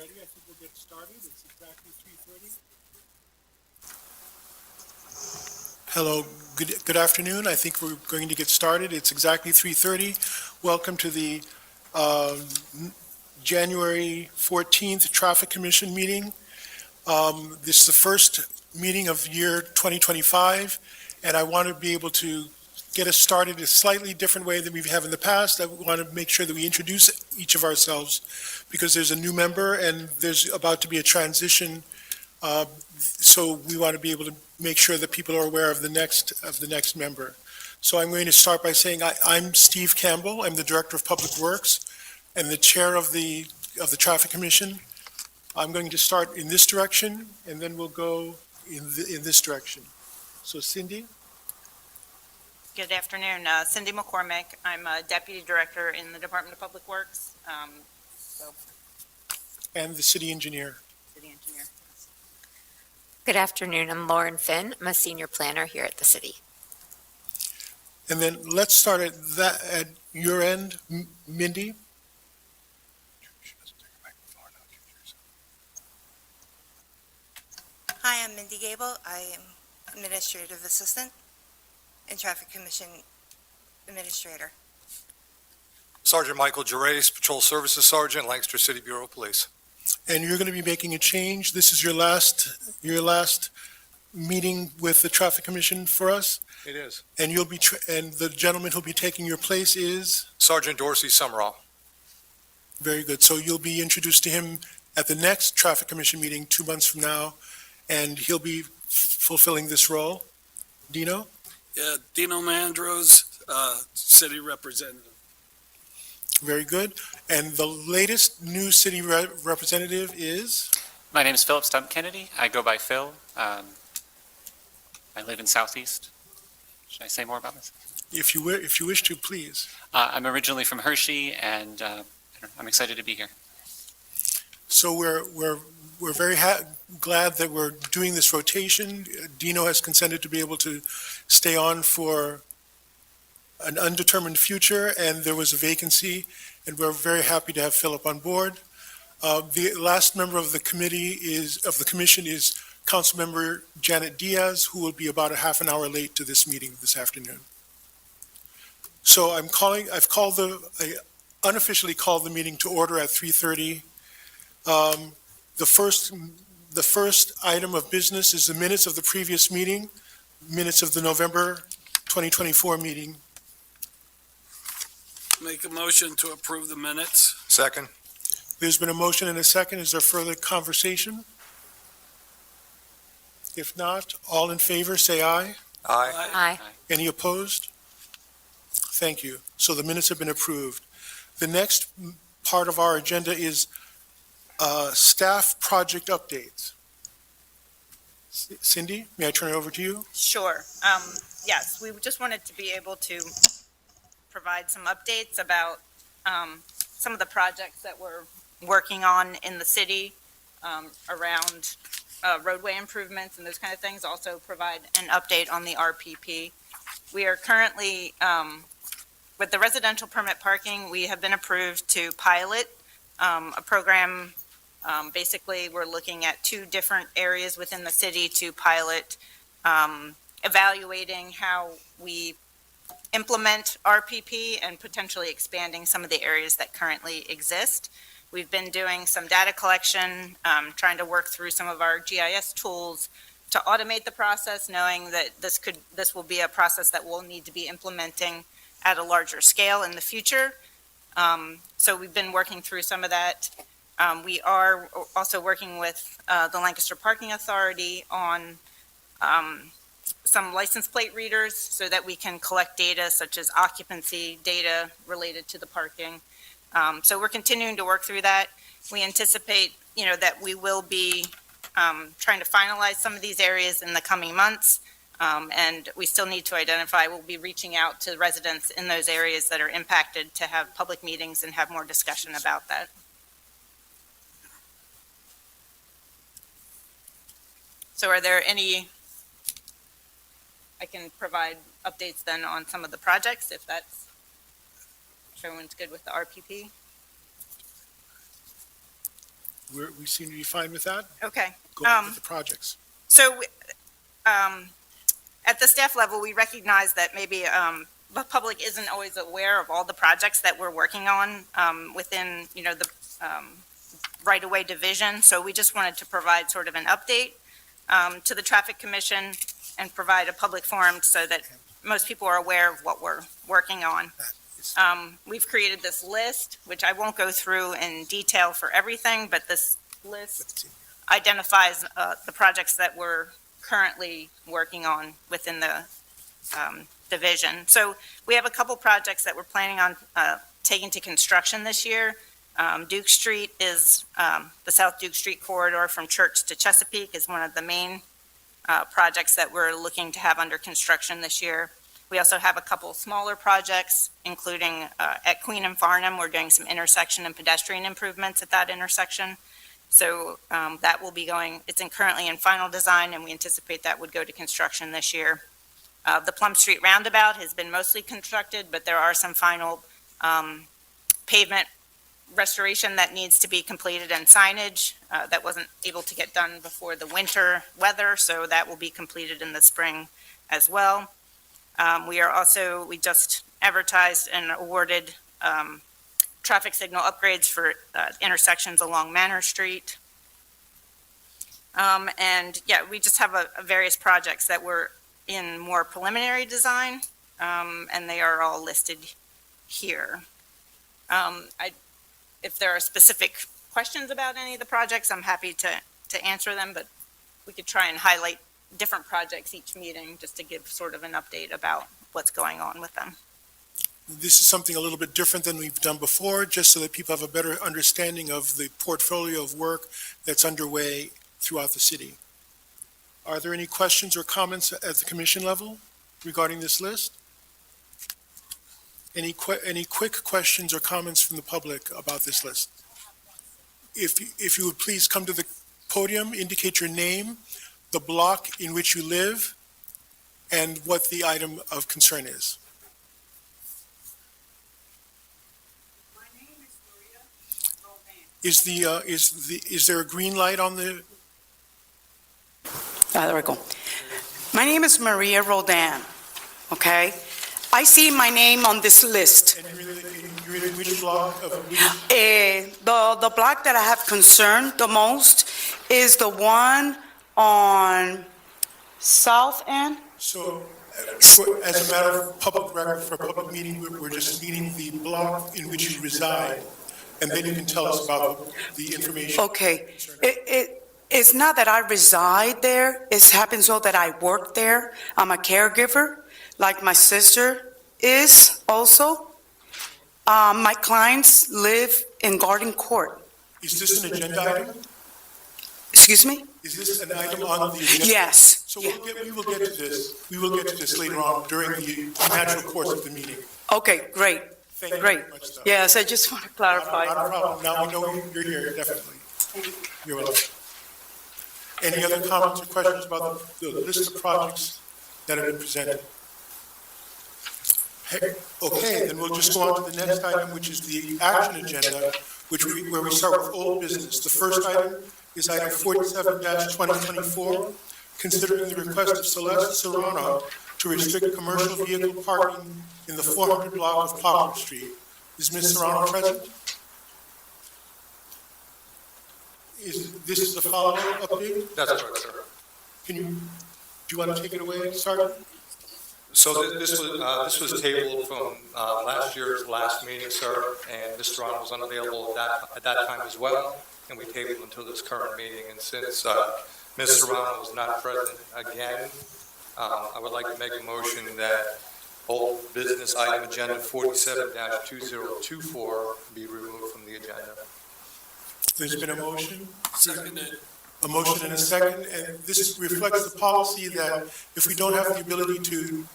ready, I think we'll get started. It's exactly 3:30. Hello, good afternoon. I think we're going to get started. It's exactly 3:30. Welcome to the January 14th Traffic Commission meeting. This is the first meeting of year 2025, and I want to be able to get us started a slightly different way than we have in the past. I want to make sure that we introduce each of ourselves because there's a new member and there's about to be a transition. So we want to be able to make sure that people are aware of the next member. So I'm going to start by saying I'm Steve Campbell. I'm the Director of Public Works and the Chair of the Traffic Commission. I'm going to start in this direction and then we'll go in this direction. So Cindy? Good afternoon. Cindy McCormick. I'm a Deputy Director in the Department of Public Works. And the City Engineer. City Engineer. Good afternoon. I'm Lauren Finn. I'm a Senior Planner here at the City. And then let's start at your end, Mindy. Hi, I'm Mindy Gable. I am Administrative Assistant and Traffic Commission Administrator. Sergeant Michael Gervais, Patrol Services Sergeant, Lancaster City Bureau of Police. And you're going to be making a change. This is your last meeting with the Traffic Commission for us. It is. And you'll be, and the gentleman who'll be taking your place is? Sergeant Dorsey Summerall. Very good. So you'll be introduced to him at the next Traffic Commission meeting 2 months from now, and he'll be fulfilling this role. Dino? Yeah, Dino Mandros, City Representative. Very good. And the latest new city representative is? My name is Philip Stump Kennedy. I go by Phil. I live in Southeast. Should I say more about this? If you wish to, please. I'm originally from Hershey, and I'm excited to be here. So we're very glad that we're doing this rotation. Dino has consented to be able to stay on for an undetermined future, and there was a vacancy, and we're very happy to have Philip on board. The last member of the commission is Councilmember Janet Diaz, who will be about a half an hour late to this meeting this afternoon. So I unofficially called the meeting to order at 3:30. The first item of business is the minutes of the previous meeting, minutes of the November 2024 meeting. Make a motion to approve the minutes. Second. There's been a motion and a second. Is there further conversation? If not, all in favor, say aye. Aye. Aye. Any opposed? Thank you. So the minutes have been approved. The next part of our agenda is staff project updates. Cindy, may I turn it over to you? Sure. Yes, we just wanted to be able to provide some updates about some of the projects that we're working on in the city around roadway improvements and those kind of things. Also provide an update on the RPP. We are currently, with the residential permit parking, we have been approved to pilot a program. Basically, we're looking at 2 different areas within the city to pilot, evaluating how we implement RPP and potentially expanding some of the areas that currently exist. We've been doing some data collection, trying to work through some of our GIS tools to automate the process, knowing that this will be a process that we'll need to be implementing at a larger scale in the future. So we've been working through some of that. We are also working with the Lancaster Parking Authority on some license plate readers so that we can collect data such as occupancy data related to the parking. So we're continuing to work through that. We anticipate, that we will be trying to finalize some of these areas in the coming months. And we still need to identify, we'll be reaching out to residents in those areas that are impacted to have public meetings and have more discussion about that. So are there any, I can provide updates then on some of the projects if everyone's good with the RPP. We seem to be fine with that. Okay. Go on with the projects. So, at the staff level, we recognize that maybe the public isn't always aware of all the projects that we're working on within, the right-of-way division. So we just wanted to provide sort of an update to the Traffic Commission and provide a public forum so that most people are aware of what we're working on. We've created this list, which I won't go through in detail for everything, but this list identifies the projects that we're currently working on within the division. So we have a couple projects that we're planning on taking to construction this year. Duke Street is, the South Duke Street corridor from Church to Chesapeake is one of the main projects that we're looking to have under construction this year. We also have a couple smaller projects, including at Queen and Farnham, we're doing some intersection and pedestrian improvements at that intersection. So that will be going, it's currently in final design, and we anticipate that would go to construction this year. The Plum Street Roundabout has been mostly constructed, but there are some final pavement restoration that needs to be completed and signage that wasn't able to get done before the winter weather, so that will be completed in the spring as well. We just advertised and awarded traffic signal upgrades for intersections along Manor Street. We just have various projects that were in more preliminary design, and they are all listed here. If there are specific questions about any of the projects, I'm happy to answer them, but we could try and highlight different projects each meeting just to give sort of an update about what's going on with them. This is something a little bit different than we've done before, just so that people have a better understanding of the portfolio of work that's underway throughout the city. Are there any questions or comments at the commission level regarding this list? Any quick questions or comments from the public about this list? If you would please come to the podium, indicate your name, the block in which you live, and what the item of concern is. My name is Maria Rodan. Is there a green light on the? There we go. My name is Maria Rodan, okay? I see my name on this list. And you're in which block of which? The block that I have concerned the most is the one on South End. So, as a matter of public record, for a public meeting, we're just needing the block in which you reside, and then you can tell us about the information. Okay. It's not that I reside there. It happens so that I work there. I'm a caregiver, like my sister is also. My clients live in Garden Court. Is this an agenda item? Excuse me? Is this an item on the agenda? Yes. So we will get to this. We will get to this later on during the natural course of the meeting. Okay, great. Thank you Great. very much, though. Yes, I just want to clarify. Not a problem. Now we know you're here, definitely. You're welcome. Any other comments or questions about the list of projects that have been presented? Okay, then we'll just go on to the next item, which is the action agenda, where we start with old business. The first item is item 47-2024, considering the request of Celeste Serrano to restrict commercial vehicle parking in the 400 block of Poplar Street. Is Ms. Serrano present? This is the follow-up update? That's correct, sir. Do you want to take it away, Sergeant? So this was tabled from last year's last meeting, sir, and Mr. Ron was unavailable at that time as well, and we tabled until this current meeting. And since Ms. Serrano was not present again, I would like to make a motion that old business item agenda 47-2024 be removed from the agenda. There's been a motion, Seconded. a motion and a second, and this reflects the policy that if we don't have the ability to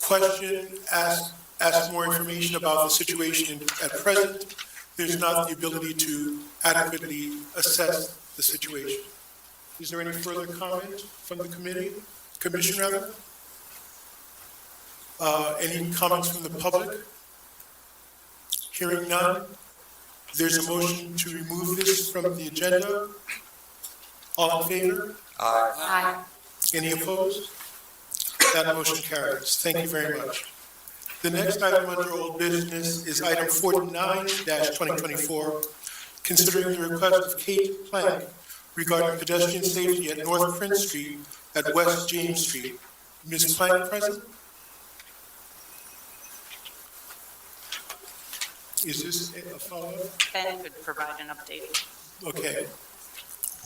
question, ask more information about the situation at present, there's not the ability to adequately assess the situation. Is there any further comment from the commission rather? Any comments from the public? Hearing none, There's a motion to remove this from the agenda. All in favor? Aye. Any opposed? That motion carries. Thank you very much. The next item under old business is item 49-2024, considering the request of Kate Plank regarding pedestrian safety at North Prince Street at West James Street. Ms. Plank present? Is this a follow-up? Ben could provide an update. Okay.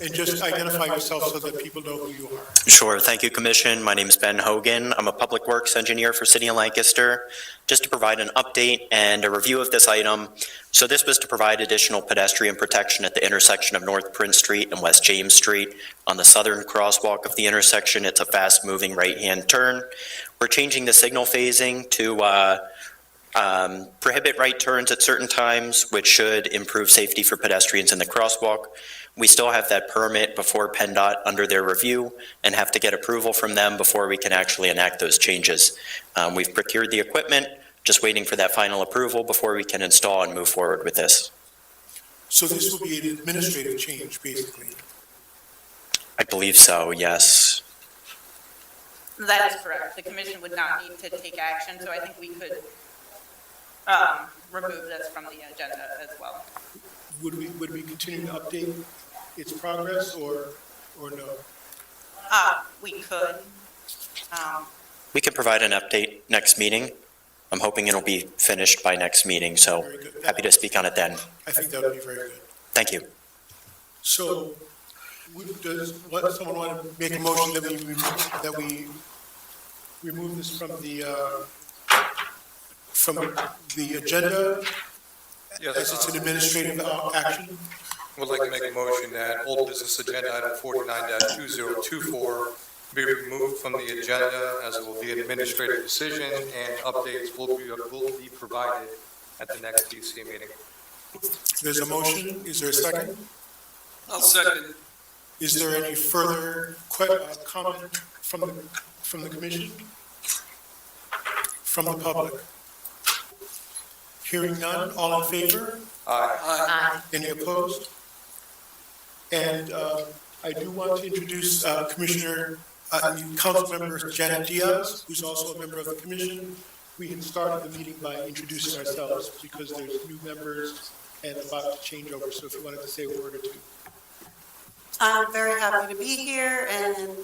And just identify yourself so that people know who you are. Sure. Thank you, Commission. My name is Ben Hogan. I'm a Public Works Engineer for City of Lancaster. Just to provide an update and a review of this item. So this was to provide additional pedestrian protection at the intersection of North Prince Street and West James Street. On the southern crosswalk of the intersection, it's a fast-moving right-hand turn. We're changing the signal phasing to prohibit right turns at certain times, which should improve safety for pedestrians in the crosswalk. We still have that permit before PennDOT under their review and have to get approval from them before we can actually enact those changes. We've procured the equipment, just waiting for that final approval before we can install and move forward with this. So this will be an administrative change, basically. I believe so, yes. That is correct. The commission would not need to take action, so I think we could remove this from the agenda as well. Would we continue to update its progress or no? We could. We can provide an update next meeting. I'm hoping it'll be finished by next meeting, so Very good. happy to speak on it then. I think that would be very good. Thank you. So, does someone want to make a motion that we remove this from the agenda Yes, as it's an administrative action? would like to make a motion that old business agenda item 49-2024 be removed from the agenda, as it will be an administrative decision, and updates will be provided at the next DC meeting. There's a motion. Is there a second? I'll second. Is there any further comment from the commission? From the public? Hearing none, all in favor? Aye. Aye. Any opposed? And I do want to introduce Councilmember Janet Diaz, who's also a member of the commission. We had started the meeting by introducing ourselves because there's new members and about to change over, so if you wanted to say a word or two. I'm very happy to be here, and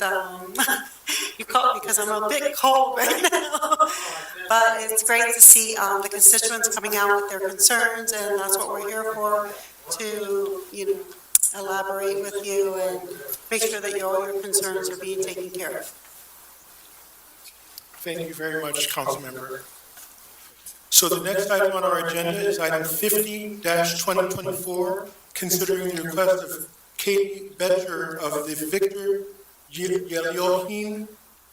you caught me because I'm a bit cold right now. But it's great to see the constituents coming out with their concerns, and that's what we're here for, to, elaborate with you and make sure that all your concerns are being taken care of. Thank you very much, Councilmember. So the next item on our agenda is item 50-2024, considering the request of Katie Betcher of the Victor Yeliohin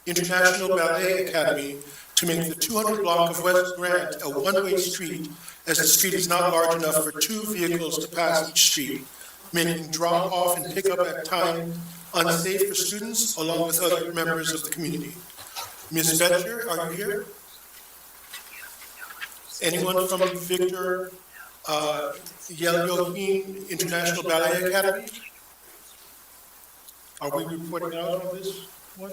International Ballet Academy to make the 200 block of West Grant a one-way street, as the street is not large enough for two vehicles to pass each street, making drop-off and pick-up at times unsafe for students along with other members of the community. Ms. Betcher, are you here? Anyone from Victor Yeliohin International Ballet Academy? Are we reporting out on this one?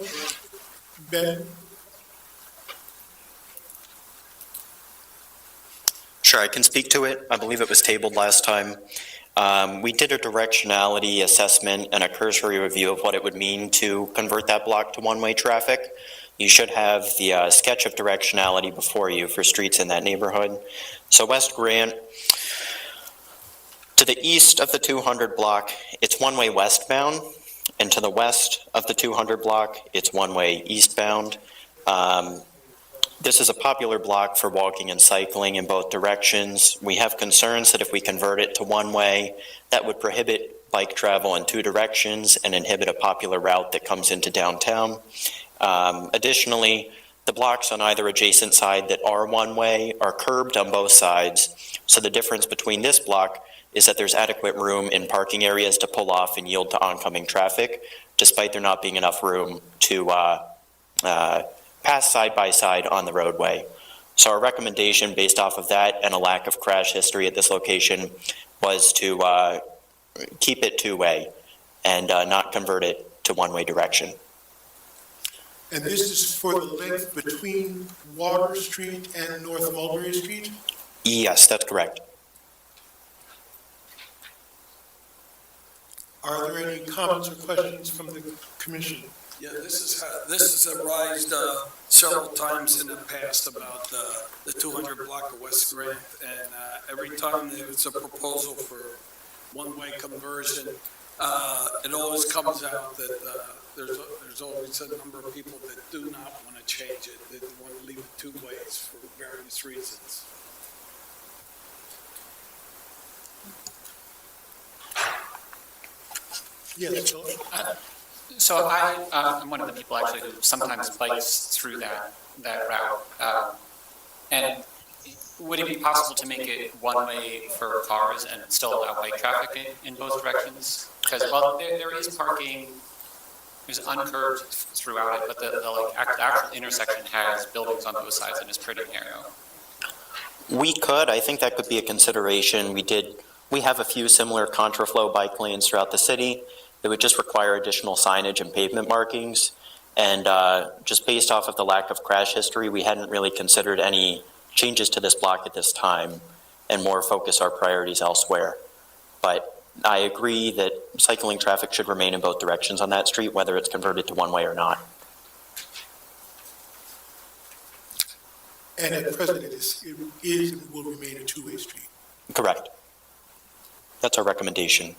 Ben? Sure, I can speak to it. I believe it was tabled last time. We did a directionality assessment and a cursory review of what it would mean to convert that block to one-way traffic. You should have the sketch of directionality before you for streets in that neighborhood. So West Grant, to the east of the 200 block, it's one-way westbound, and to the west of the 200 block, it's one-way eastbound. This is a popular block for walking and cycling in both directions. We have concerns that if we convert it to one-way, that would prohibit bike travel in two directions and inhibit a popular route that comes into downtown. Additionally, the blocks on either adjacent side that are one-way are curbed on both sides. So the difference between this block is that there's adequate room in parking areas to pull off and yield to oncoming traffic, despite there not being enough room to pass side by side on the roadway. So our recommendation based off of that and a lack of crash history at this location was to keep it two-way and not convert it to one-way direction. And this is for the length between Water Street and North Mulberry Street? Yes, that's correct. Are there any comments or questions from the commission? Yeah, this has arisen several times in the past about the 200 block of West Grant, and every time there's a proposal for one-way conversion, it always comes out that there's always a number of people that do not want to change it, that want to leave it two ways for various reasons. Yes, Bill? So I'm one of the people actually who sometimes bikes through that route. And would it be possible to make it one way for cars and still allow bike traffic in both directions? Because, well, there is parking, there's uncurved throughout it, but the actual intersection has buildings on both sides and is pretty narrow. We could, I think that could be a consideration. We have a few similar contraflow bike lanes throughout the city. It would just require additional signage and pavement markings. And just based off of the lack of crash history, we hadn't really considered any changes to this block at this time and more focus our priorities elsewhere. But I agree that cycling traffic should remain in both directions on that street, whether it's converted to one way or not. And at present, it is and will remain a two-way street. Correct. That's our recommendation.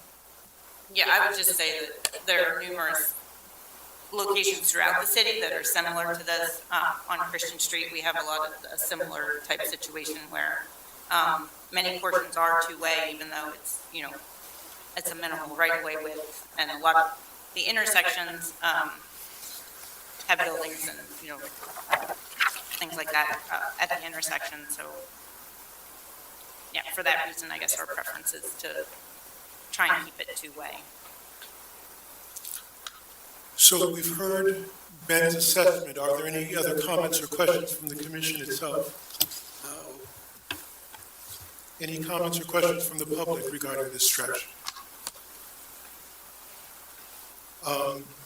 Yeah, I would just say that there are numerous locations throughout the city that are similar to this. On Christian Street, we have a lot of a similar type situation where many portions are two-way, even though it's, it's a minimal right-of-way width. And a lot of the intersections have buildings and, things like that at the intersection. So, yeah, for that reason, I guess our preference is to try and keep it two-way. So we've heard Ben's assessment. Are there any other comments or questions from the commission itself? Any comments or questions from the public regarding this stretch?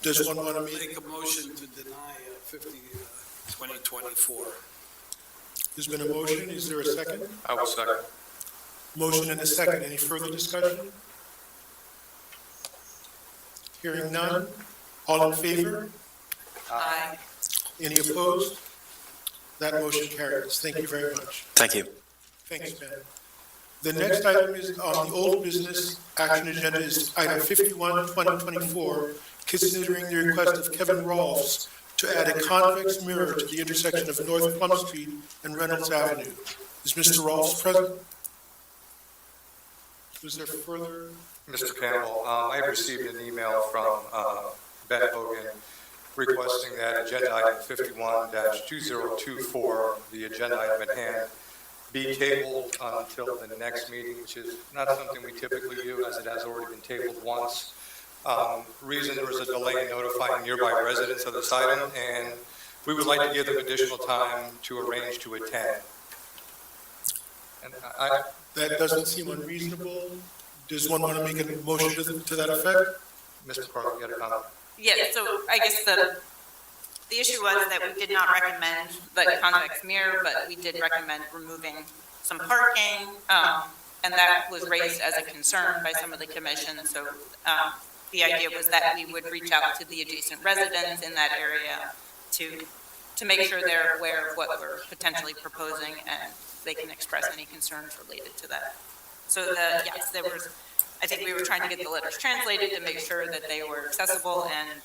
Does one want to Make a motion to deny 2024. There's been a motion. Is there a second? I will second. Motion and a second. Any further discussion? Hearing none. All in favor? Aye. Any opposed? That motion carries. Thank you very much. Thank you. Thanks, Ben. The next item is on the old business action agenda is item 51, 2024, considering the request of Kevin Rolfs to add a convex mirror to the intersection of North Plum Street and Reynolds Avenue. Is Mr. Rolfs present? Was there further? Mr. Campbell, I received an email from Ben Hogan requesting that agenda item 51-2024, the agenda item at hand, be tabled until the next meeting, which is not something we typically do, as it has already been tabled once. Reason there was a delay in notifying nearby residents of this item, and we would like to give them additional time to arrange to attend. And That doesn't seem unreasonable. Does one want to make a motion to that effect? Mr. Parker, you had a comment? Yeah, so I guess the issue was that we did not recommend the convex mirror, but we did recommend removing some parking, and that was raised as a concern by some of the commission. So the idea was that we would reach out to the adjacent residents in that area to make sure they're aware of what we're potentially proposing, and they can express any concerns related to that. So yes, I think we were trying to get the letters translated to make sure that they were accessible, and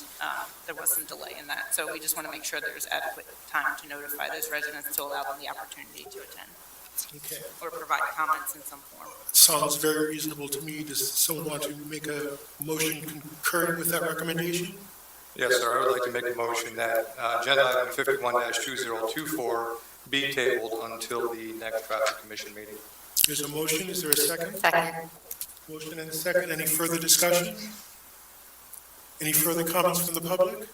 there was some delay in that. So we just want to make sure there's adequate time to notify those residents to allow them the opportunity to attend Okay. or provide comments in some form. Sounds very reasonable to me. Does someone want to make a motion concurrent with that recommendation? Yes, sir. I would like to make a motion that agenda item 51-2024 be tabled until the next traffic commission meeting. There's a motion. Is there a second? Second. Motion and a second. Any further discussion? Any further comments from the public?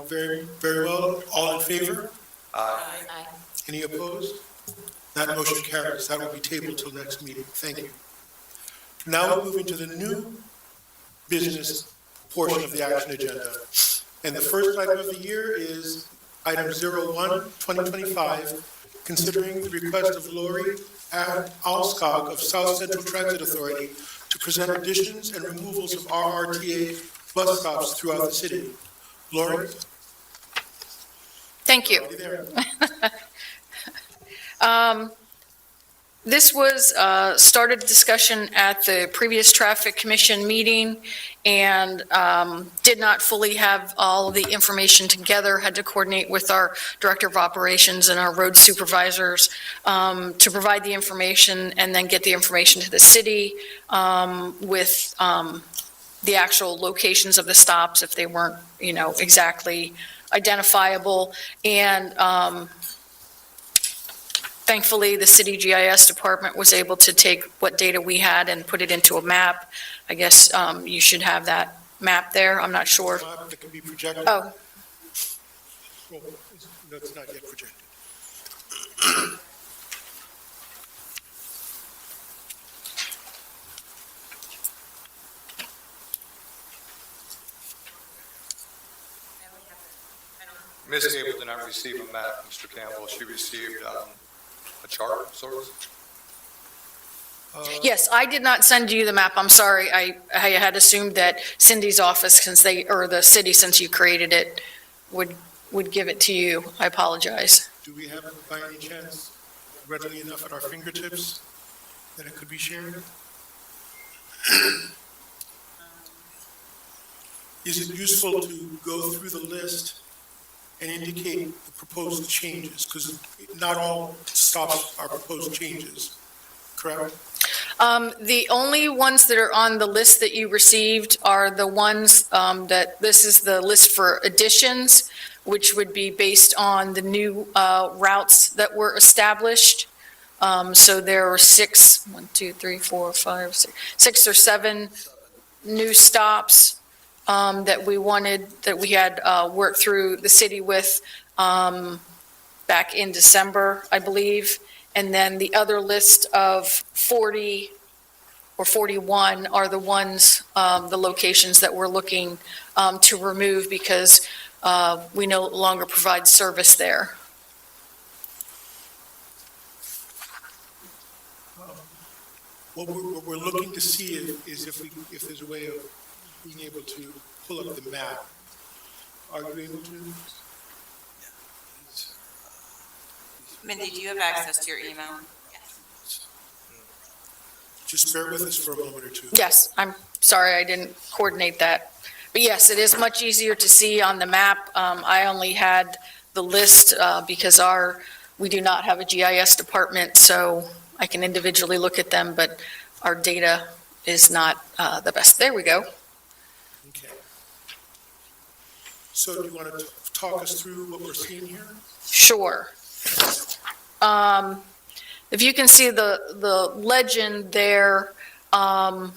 Very, very well. All in favor? Aye. Aye. Any opposed? That motion carries. That will be tabled till next meeting. Thank you. Now we're moving to the new business portion of the action agenda. And the first item of the year is item 01-2025, considering the request of Lori Alskog of South Central Transit Authority to present additions and removals of RRTA bus stops throughout the city. Lori? Thank you. Are you there? This was started discussion at the previous Traffic Commission meeting and did not fully have all the information together, had to coordinate with our Director of Operations and our road supervisors to provide the information and then get the information to the city with the actual locations of the stops if they weren't, exactly identifiable. And thankfully, the city GIS department was able to take what data we had and put it into a map. I guess you should have that map there. I'm not sure. Map that can be projected? Oh, Well, that's not yet projected. Ms. Gable did not receive a map, Mr. Campbell. She received a chart of sorts. yes, I did not send you the map. I'm sorry. I had assumed that Cindy's office, or the city, since you created it, would give it to you. I apologize. Do we have it by any chance readily enough at our fingertips that it could be shared? Is it useful to go through the list and indicate the proposed changes? Because not all stops are proposed changes, correct? The only ones that are on the list that you received are the ones that, this is the list for additions, which would be based on the new routes that were established. So there were 6 or 7 new stops that we had worked through the city with back in December, I believe. And then the other list of 40 or 41 are the ones, the locations that we're looking to remove because we no longer provide service there. What we're looking to see is if there's a way of being able to pull up the map. Are you able to? Mindy, do you have access to your email? Just bear with us for a moment or two. Yes, I'm sorry I didn't coordinate that. But yes, it is much easier to see on the map. I only had the list because we do not have a GIS department, so I can individually look at them, but our data is not the best. There we go. Okay. So do you want to talk us through what we're seeing here? Sure. If you can see the legend there, the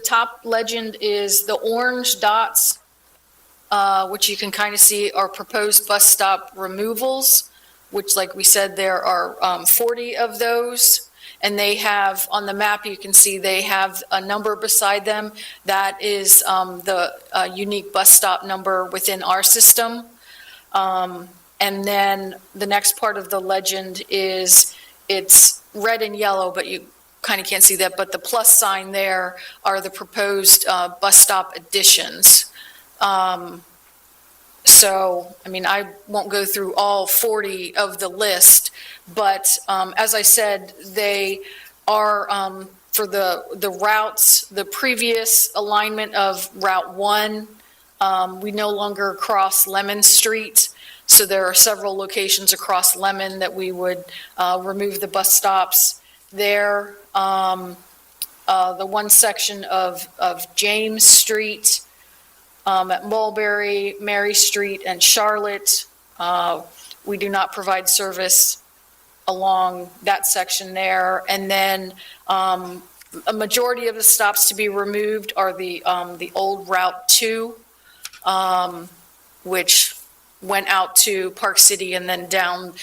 top legend is the orange dots, which you can kind of see are proposed bus stop removals, which, like we said, there are 40 of those. And they have, on the map, you can see they have a number beside them. That is the unique bus stop number within our system. And then the next part of the legend is, it's red and yellow, but you kind of can't see that, but the plus sign there are the proposed bus stop additions. So, I mean, I won't go through all 40 of the list, but as I said, they are for the routes, the previous alignment of Route 1, we no longer cross Lemon Street. So there are several locations across Lemon that we would remove the bus stops there. The one section of James Street at Mulberry, Mary Street, and Charlotte, we do not provide service along that section there. And then a majority of the stops to be removed are the old Route 2, which went out to Park City and then down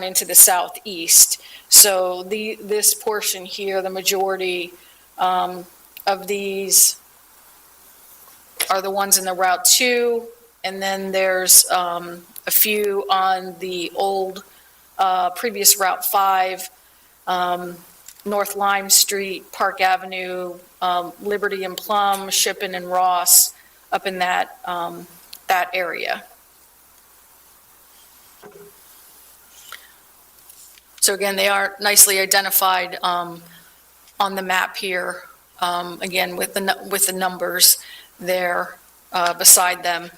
into the southeast. So this portion here, the majority of these are the ones in the Route 2, and then there's a few on the old, previous Route 5, North Lime Street, Park Avenue, Liberty and Plum, Shippen and Ross, up in that area. So again, they are nicely identified on the map here, again, with the numbers there beside them.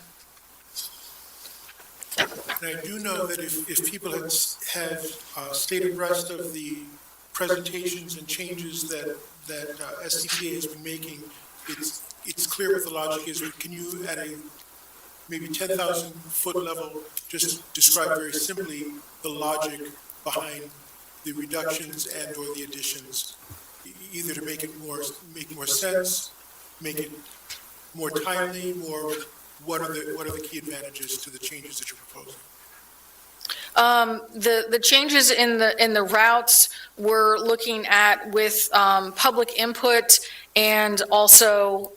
And I do know that if people have stayed abreast of the presentations and changes that SDTA has been making, it's clear what the logic is. Can you, at a maybe 10,000-foot level, just describe very simply the logic behind the reductions and or the additions, either to make more sense, make it more timely, or what are the key advantages to the changes that you're proposing? The changes in the routes we're looking at with public input, and also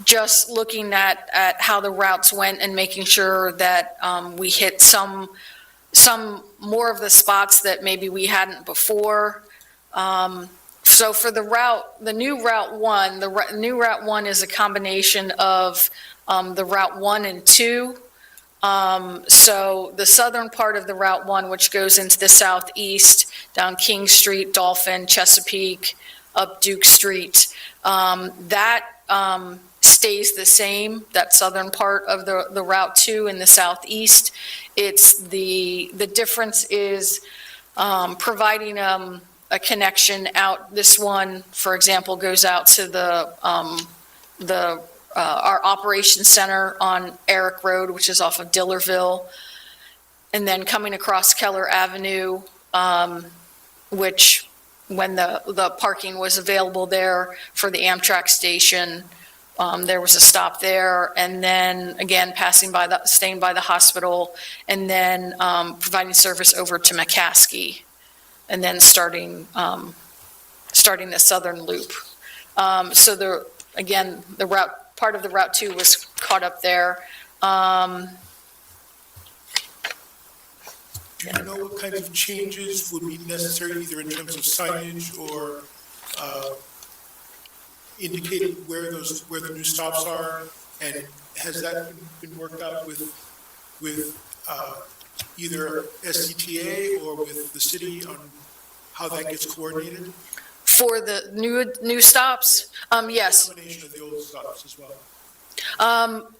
just looking at how the routes went and making sure that we hit some more of the spots that maybe we hadn't before. So for the new Route 1, new Route 1 is a combination of the Route 1 and 2. So the southern part of the Route 1, which goes into the southeast, down King Street, Dolphin, Chesapeake, up Duke Street, that stays the same, that southern part of the Route 2 in the southeast. It's the difference is providing a connection out. This one, for example, goes out to our operations center on Eric Road, which is off of Dillerville, and then coming across Keller Avenue, which when the parking was available there for the Amtrak station, there was a stop there, and then again staying by the hospital, and then providing service over to McCaskey, and then starting the southern loop. So the route. Part of the Route 2 was caught up there. Do you know what kinds of changes would be necessary, either in terms of signage or indicating where the new stops are? And has that been worked out with either SDTA or with the city on how that gets coordinated? For the new stops, yes. Elimination of the old stops as well.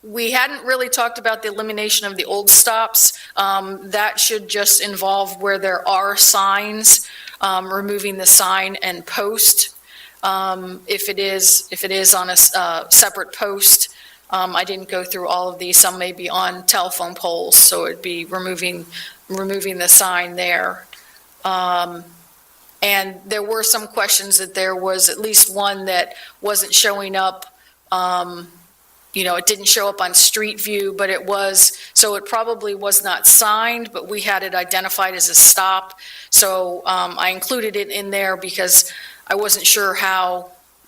We hadn't really talked about the elimination of the old stops. That should just involve where there are signs, removing the sign and post. If it is on a separate post, I didn't go through all of these. Some may be on telephone poles, so it'd be removing the sign there. And there were some questions that there was at least one that wasn't showing up. It didn't show up on Street View, but it probably was not signed, but we had it identified as a stop. So I included it in there because I wasn't sure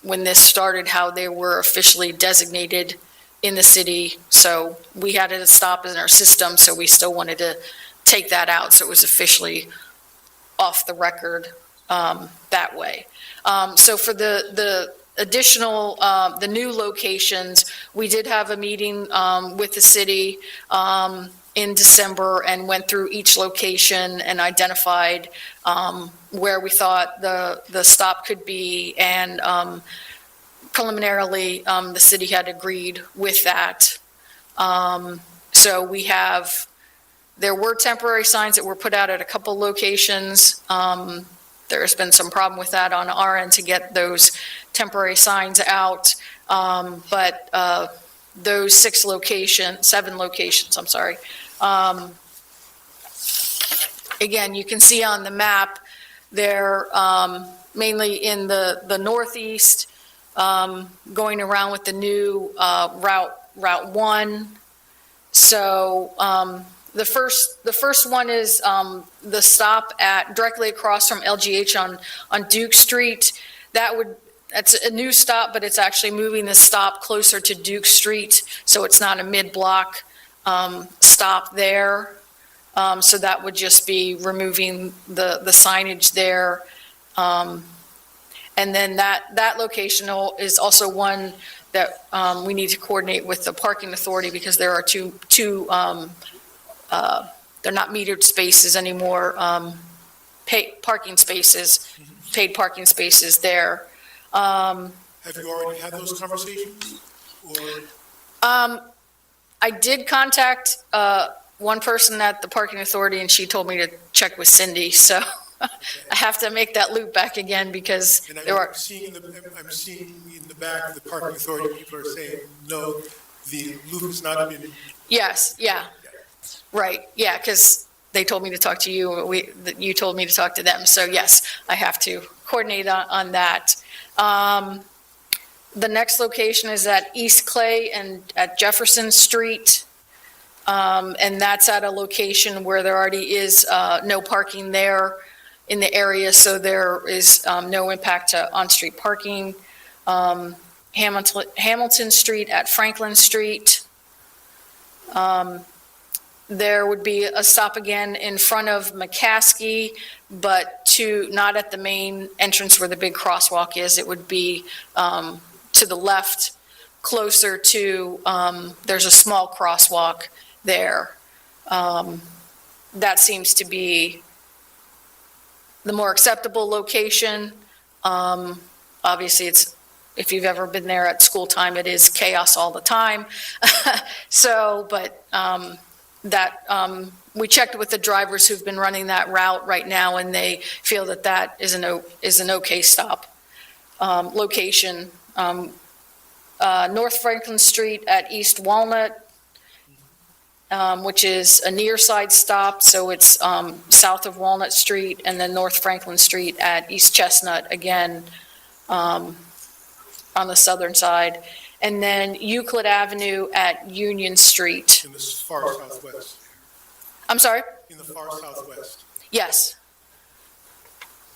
when this started, how they were officially designated in the city. So we had it as a stop in our system, so we still wanted to take that out, so it was officially off the record that way. So for the additional, the new locations, we did have a meeting with the city in December and went through each location and identified where we thought the stop could be, and preliminarily the city had agreed with that. So there were temporary signs that were put out at a couple locations. There's been some problem with that on our end to get those temporary signs out. But those 7 locations, I'm sorry. Again, you can see on the map, they're mainly in the northeast, going around with the new Route 1, So the first one is the stop directly across from LGH on Duke Street. That's a new stop, but it's actually moving the stop closer to Duke Street, so it's not a mid-block stop there. So that would just be removing the signage there. And then that location is also one that we need to coordinate with the parking authority, because there are two they're not metered spaces anymore, paid parking spaces there. Have you already had those conversations? Or, I did contact one person at the parking authority, and she told me to check with Cindy, so I have to make that loop back again, because and there are, I'm seeing in the back of the parking authority, people are saying, no, the loop has not been. yes, yeah, right, yeah, because they told me to talk to you, you told me to talk to them, so yes, I have to coordinate on that. The next location is at East Clay and at Jefferson Street. And that's at a location where there already is no parking there in the area, so there is no impact to on-street parking. Hamilton Street at Franklin Street. There would be a stop again in front of McCaskey, but not at the main entrance where the big crosswalk is. It would be to the left, closer to, there's a small crosswalk there. That seems to be the more acceptable location. Obviously, if you've ever been there at school time, it is chaos all the time. So, but we checked with the drivers who've been running that route right now, and they feel that is an okay stop location. North Franklin Street at East Walnut, which is a near side stop, so it's south of Walnut Street, and then North Franklin Street at East Chestnut, again, on the southern side. And then Euclid Avenue at Union Street. In the far southwest. I'm sorry? In the far southwest. Yes.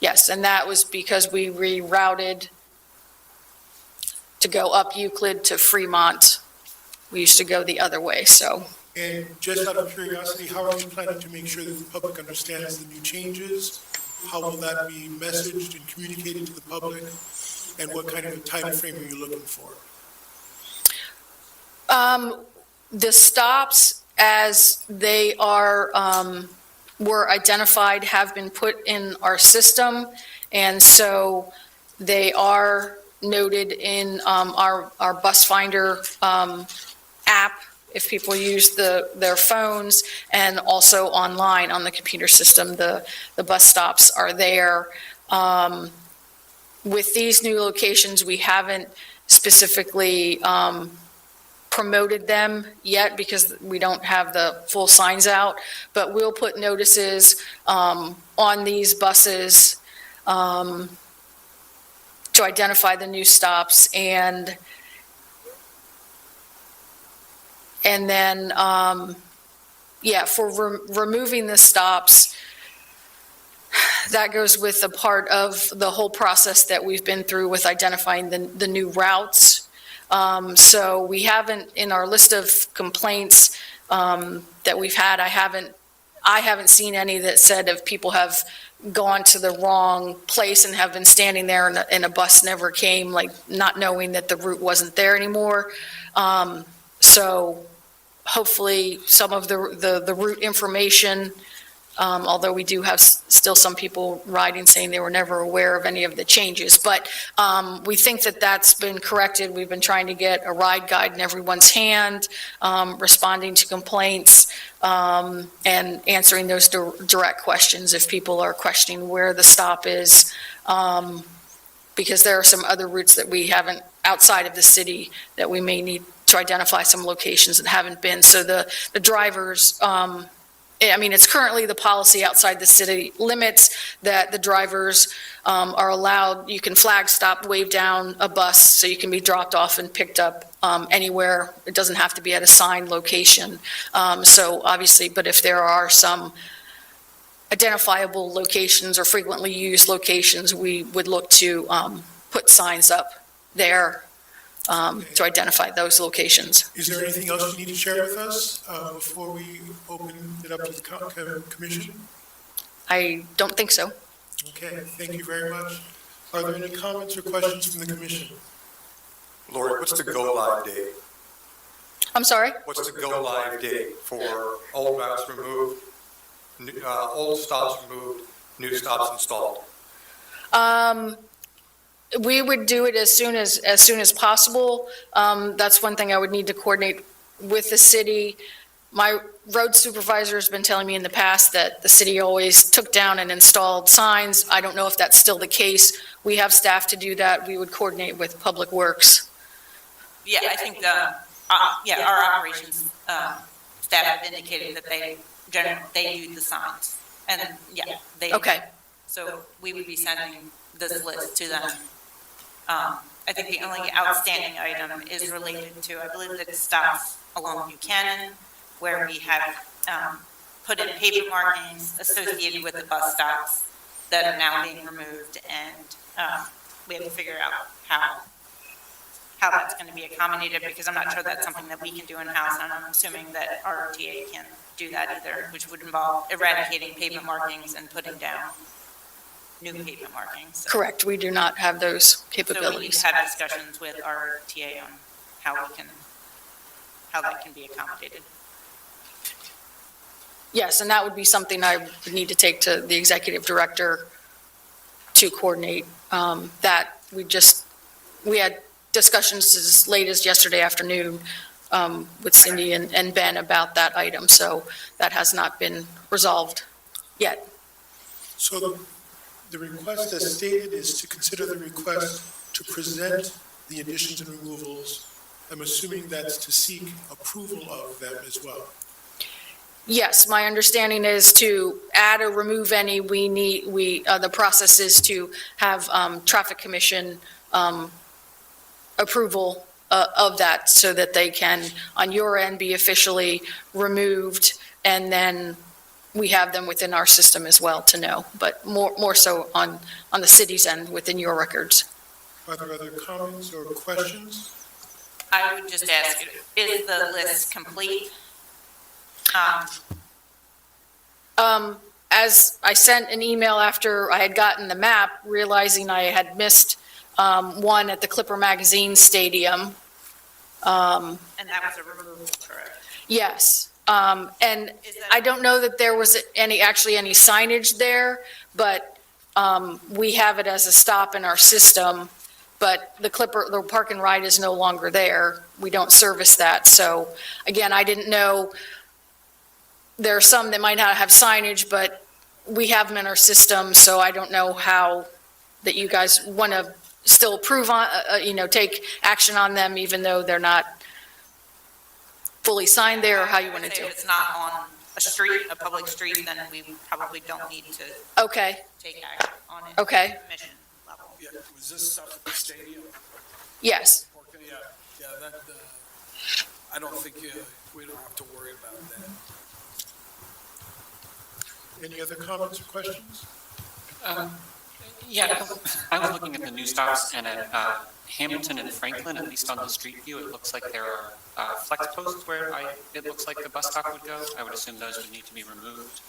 Yes, and that was because we rerouted to go up Euclid to Fremont. We used to go the other way, so. And just out of curiosity, how are you planning to make sure that the public understands the new changes? How will that be messaged and communicated to the public? And what kind of a time frame are you looking for? The stops, as they were identified, have been put in our system, and so they are noted in our Bus Finder app, if people use their phones, and also online on the computer system, the bus stops are there. With these new locations, we haven't specifically promoted them yet because we don't have the full signs out, but we'll put notices on these buses to identify the new stops, and then, for removing the stops, that goes with a part of the whole process that we've been through with identifying the new routes. So we haven't, in our list of complaints that we've had, I haven't seen any that said if people have gone to the wrong place and have been standing there and a bus never came, like not knowing that the route wasn't there anymore. So hopefully some of the route information, although we do have still some people riding saying they were never aware of any of the changes. But we think that that's been corrected. We've been trying to get a ride guide in everyone's hand, responding to complaints, and answering those direct questions if people are questioning where the stop is. Because there are some other routes that we haven't, outside of the city, that we may need to identify some locations that haven't been. So the drivers, I mean, it's currently the policy outside the city limits that the drivers are allowed, you can flag stop, wave down a bus, so you can be dropped off and picked up anywhere. It doesn't have to be at a signed location. So obviously, but if there are some identifiable locations or frequently used locations, we would look to put signs up there to identify those locations. Is there anything else you need to share with us before we open it up to the commission? I don't think so. Okay, thank you very much. Are there any comments or questions from the commission? Lori, what's the go-live date? I'm sorry? What's the go-live date for old routes removed, old stops removed, new stops installed? We would do it as soon as possible. That's one thing I would need to coordinate with the city. My road supervisor has been telling me in the past that the city always took down and installed signs. I don't know if that's still the case. We have staff to do that. We would coordinate with Public Works. Yeah, I think our operations staff have indicated that they do the signs. And, yeah, they. Okay. So we would be sending this list to them. I think the only outstanding item is related to, I believe that it stops along Buchanan, where we have put in paper markings associated with the bus stops that are now being removed, and we have to figure out how that's going to be accommodated, because I'm not sure that's something that we can do in-house, and I'm assuming that RTA can't do that either, which would involve eradicating pavement markings and putting down new pavement markings. Correct. We do not have those So we need capabilities. to have discussions with RTA on how that can be accommodated. Yes, and that would be something I would need to take to the executive director to coordinate. That we had discussions as late as yesterday afternoon with Cindy and Ben about that item, so that has not been resolved yet. So the request as stated is to consider the request to present the additions and removals. I'm assuming that's to seek approval of them as well. Yes, my understanding is to add or remove any, the process is to have Traffic Commission approval of that, so that they can, on your end, be officially removed, and then we have them within our system as well to know, but more so on the city's end within your records. Are there other comments or questions? I would just ask, is the list complete? As I sent an email after I had gotten the map, realizing I had missed one at the Clipper Magazine Stadium. And that was a removal, correct? Yes. And I don't know that there was any signage there, but we have it as a stop in our system. But the park and ride is no longer there. We don't service that. So again, I didn't know. There are some that might not have signage, but we have them in our system, so I don't know how that you guys want to still approve on, take action on them, even though they're not fully signed there, or how you want to do If it. it's not on a public street, then we probably don't need to Okay, take action on it. Okay. Commission level. Yeah, was this stuff at the stadium? yes. Yeah, that, I don't think we don't have to worry about that. Any other comments or questions? Yeah, I was looking at the new stops, and at Hamilton and Franklin, at least on the street view, it looks like there are flex posts where it looks like the bus stop would go. I would assume those would need to be removed.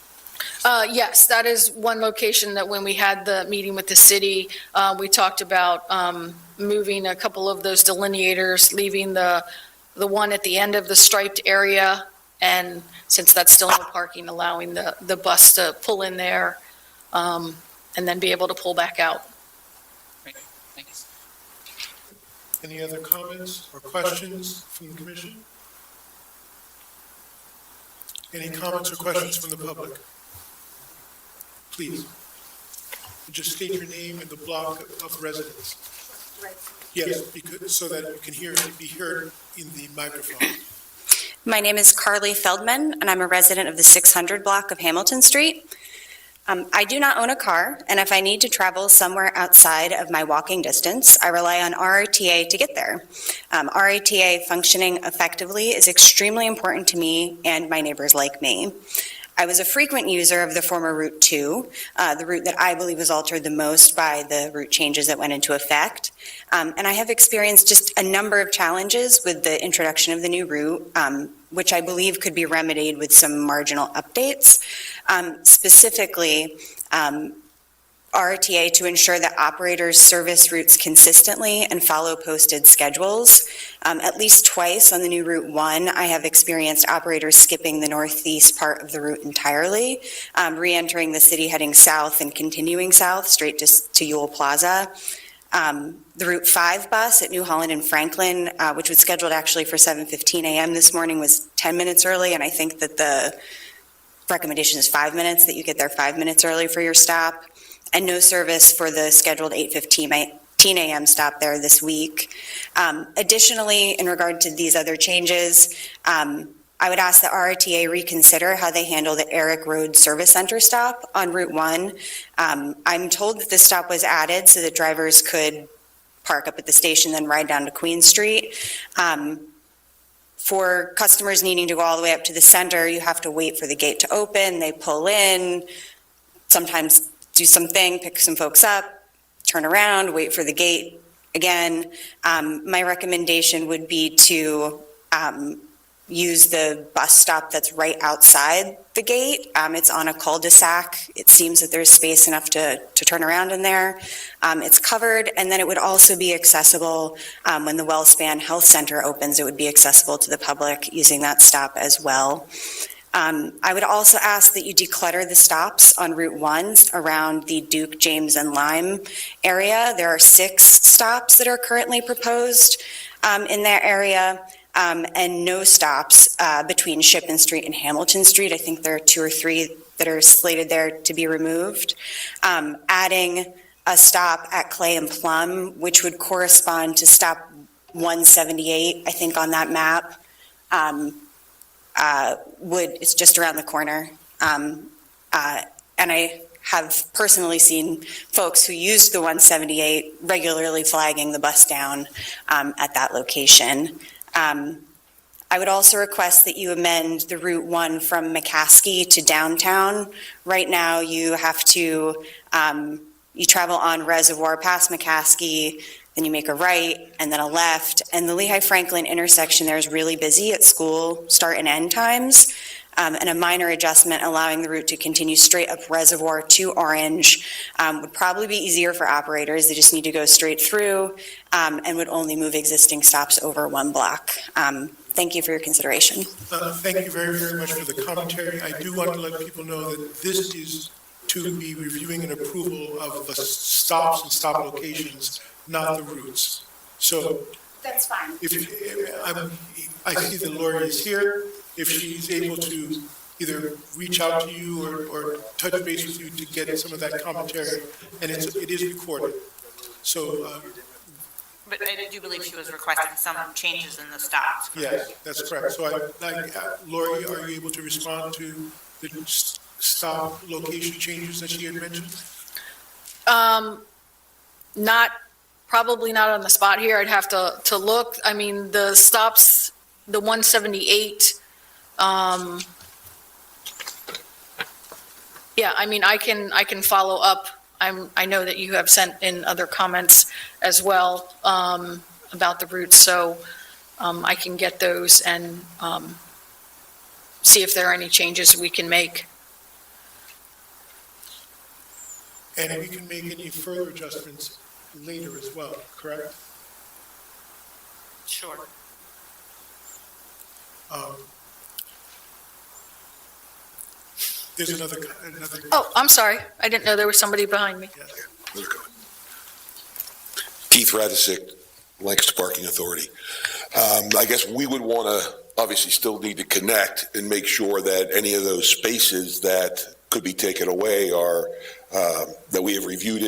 Yes, that is one location that when we had the meeting with the city, we talked about moving a couple of those delineators, leaving the one at the end of the striped area, and since that's still no parking, allowing the bus to pull in there and then be able to pull back out. Great, thanks. Any other comments or questions from the commission? Any comments or questions from the public? Please. Just state your name and the block of residence. Yes, because, so that you can be heard in the microphone. My name is Carly Feldman, and I'm a resident of the 600 block of Hamilton Street. I do not own a car, and if I need to travel somewhere outside of my walking distance, I rely on RRTA to get there. RRTA functioning effectively is extremely important to me and my neighbors like me. I was a frequent user of the former Route 2, the route that I believe was altered the most by the route changes that went into effect. And I have experienced just a number of challenges with the introduction of the new route, which I believe could be remedied with some marginal updates. Specifically, RTA to ensure that operators service routes consistently and follow posted schedules. At least twice on the new Route 1, I have experienced operators skipping the northeast part of the route entirely, re-entering the city heading south and continuing south straight to Ewell Plaza. The Route 5 bus at New Holland and Franklin, which was scheduled actually for 7:15 a.m. this morning, was 10 minutes early, and I think that the recommendation is 5 minutes, that you get there 5 minutes early for your stop, and no service for the scheduled 8:15 a.m. stop there this week. Additionally, in regard to these other changes, I would ask that RRTA reconsider how they handle the Eric Road Service Center stop on Route 1. I'm told that this stop was added so that drivers could park up at the station, then ride down to Queen Street. For customers needing to go all the way up to the center, you have to wait for the gate to open. They pull in, sometimes do something, pick some folks up, turn around, wait for the gate again. My recommendation would be to use the bus stop that's right outside the gate. It's on a cul-de-sac. It seems that there's space enough to turn around in there. It's covered, and then it would also be accessible when the WellSpan Health Center opens. It would be accessible to the public using that stop as well. I would also ask that you declutter the stops on Route 1 around the Duke, James, and Lime area. There are 6 stops that are currently proposed in that area. And no stops between Shippen Street and Hamilton Street. I think there are 2 or 3 that are slated there to be removed. Adding a stop at Clay and Plum, which would correspond to stop 178, I think on that map, it's just around the corner. And I have personally seen folks who used the 178 regularly flagging the bus down at that location. I would also request that you amend the Route 1 from McCaskey to downtown. Right now, you have to, you travel on Reservoir past McCaskey, then you make a right and then a left, and the Lehigh Franklin intersection there is really busy at school start and end times. And a minor adjustment allowing the route to continue straight up Reservoir to Orange would probably be easier for operators. They just need to go straight through and would only move existing stops over 1 block. Thank you for your consideration. Thank you very, very much for the commentary. I do want to let people know that this is to be reviewing an approval of the stops and stop locations, not the routes. So That's fine. I see that Lori is here. If she's able to either reach out to you or touch base with you to get some of that commentary, and it is recorded. So, But I do believe she was requesting some changes in the stops. yes, that's correct. So Lori, are you able to respond to the stop location changes that she had mentioned? Probably not on the spot here. I'd have to look. I mean, the stops, the 178, yeah, I mean, I can follow up. I know that you have sent in other comments as well, about the routes, so, I can get those and, see if there are any changes we can make. And we can make any further adjustments later as well, correct? Sure. There's another. Oh, I'm sorry. I didn't know there was somebody behind me. Keith Radisik, Lancaster Parking Authority. I guess we would want to obviously still need to connect and make sure that any of those spaces that could be taken away are, that we have reviewed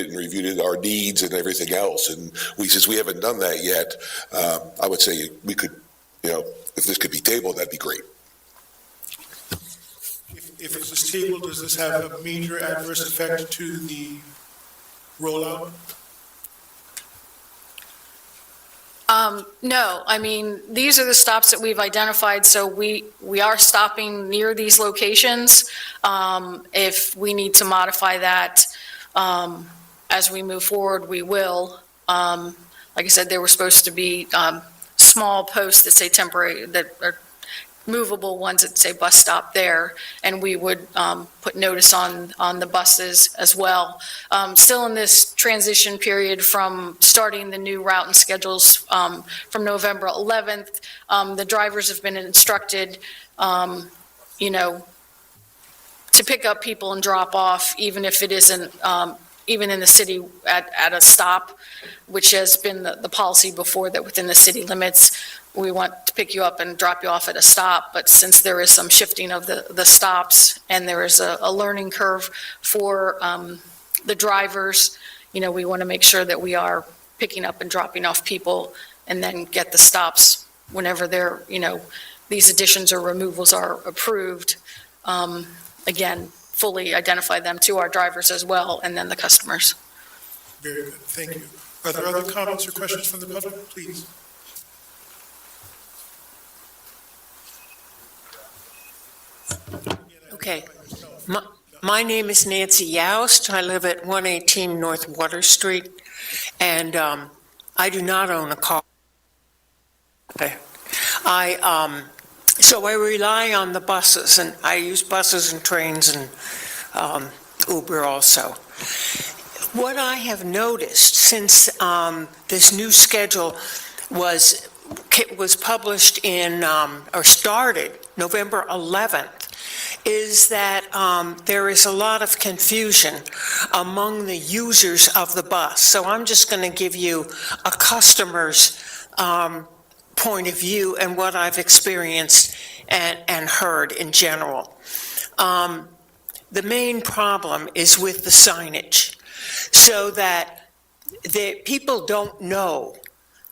our needs and everything else. And since we haven't done that yet, I would say we could if this could be tabled, that'd be great. If it's this table, does this have a major adverse effect to the rollout? No, I mean, these are the stops that we've identified, so we are stopping near these locations. If we need to modify that as we move forward, we will. Like I said, they were supposed to be small posts that say temporary, that are movable ones that say bus stop there, and we would put notice on the buses as well. Still in this transition period from starting the new route and schedules from November 11th, the drivers have been instructed, to pick up people and drop off, even if it isn't, even in the city at a stop, which has been the policy before, that within the city limits, we want to pick you up and drop you off at a stop. But since there is some shifting of the stops, and there is a learning curve for the drivers, we want to make sure that we are picking up and dropping off people, and then get the stops whenever they're, these additions or removals are approved. Again, fully identify them to our drivers as well, and then the customers. Very good, thank you. Are there other comments or questions from the public, please? Okay. My name is Nancy Youst. I live at 118 North Water Street, and I do not own a car. Okay. So I rely on the buses, and I use buses and trains and Uber also. What I have noticed since this new schedule was published or started November 11th, is that there is a lot of confusion among the users of the bus. So I'm just going to give you a customer's point of view and what I've experienced and heard in general. The main problem is with the signage, so that the people don't know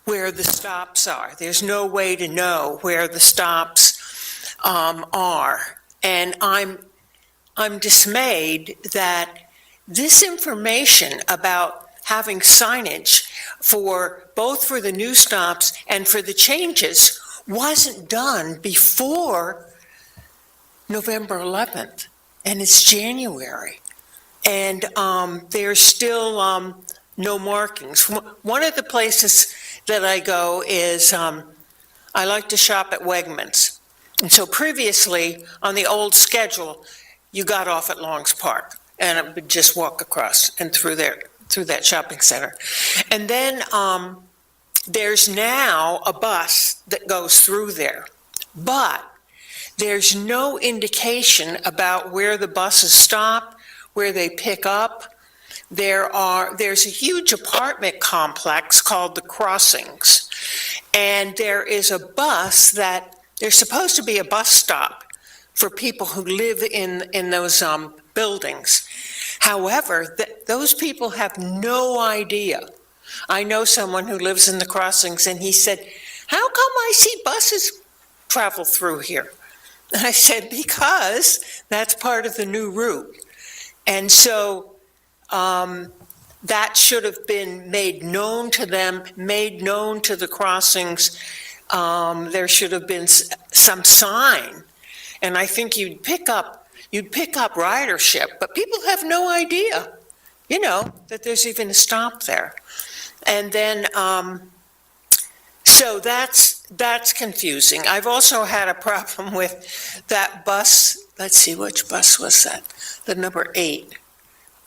where the stops are. There's no way to know where the stops are. And I'm dismayed that this information about having signage both for the new stops and for the changes wasn't done before November 11th, and it's January. And there's still no markings. One of the places that I go is I like to shop at Wegmans. And so previously, on the old schedule, you got off at Long's Park, and I would just walk across and through that shopping center. And then there's now a bus that goes through there, but there's no indication about where the buses stop, where they pick up. There's a huge apartment complex called the Crossings, and there is a bus there's supposed to be a bus stop for people who live in those buildings. However, those people have no idea. I know someone who lives in the Crossings, and he said, "How come I see buses travel through here?" And I said, "Because that's part of the new route." And so that should have been made known to them, made known to the Crossings. There should have been some sign, and I think you'd pick up ridership, but people have no idea, that there's even a stop there. And then, so that's confusing. I've also had a problem with that bus. Let's see, which bus was that? The number 8.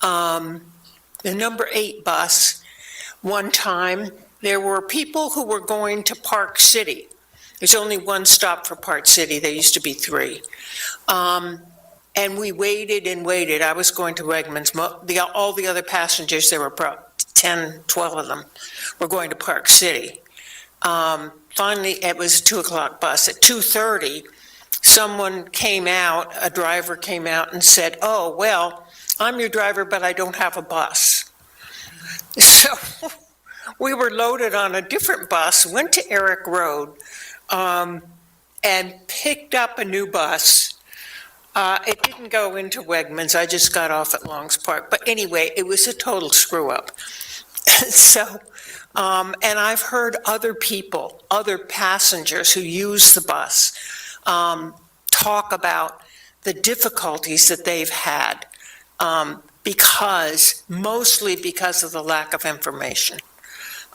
The number 8 bus, one time, there were people who were going to Park City. There's only one stop for Park City. There used to be 3. And we waited and waited. I was going to Wegmans. All the other passengers, there were probably 10, 12 of them, were going to Park City. Finally, it was a 2 o'clock bus. At 2:30, a driver came out and said, "Oh, well, I'm your driver, but I don't have a bus." So we were loaded on a different bus, went to Eric Road, and picked up a new bus. It didn't go into Wegmans, I just got off at Long's Park. But anyway, it was a total screw-up. So, and I've heard other people, other passengers who use the bus, talk about the difficulties that they've had, mostly because of the lack of information.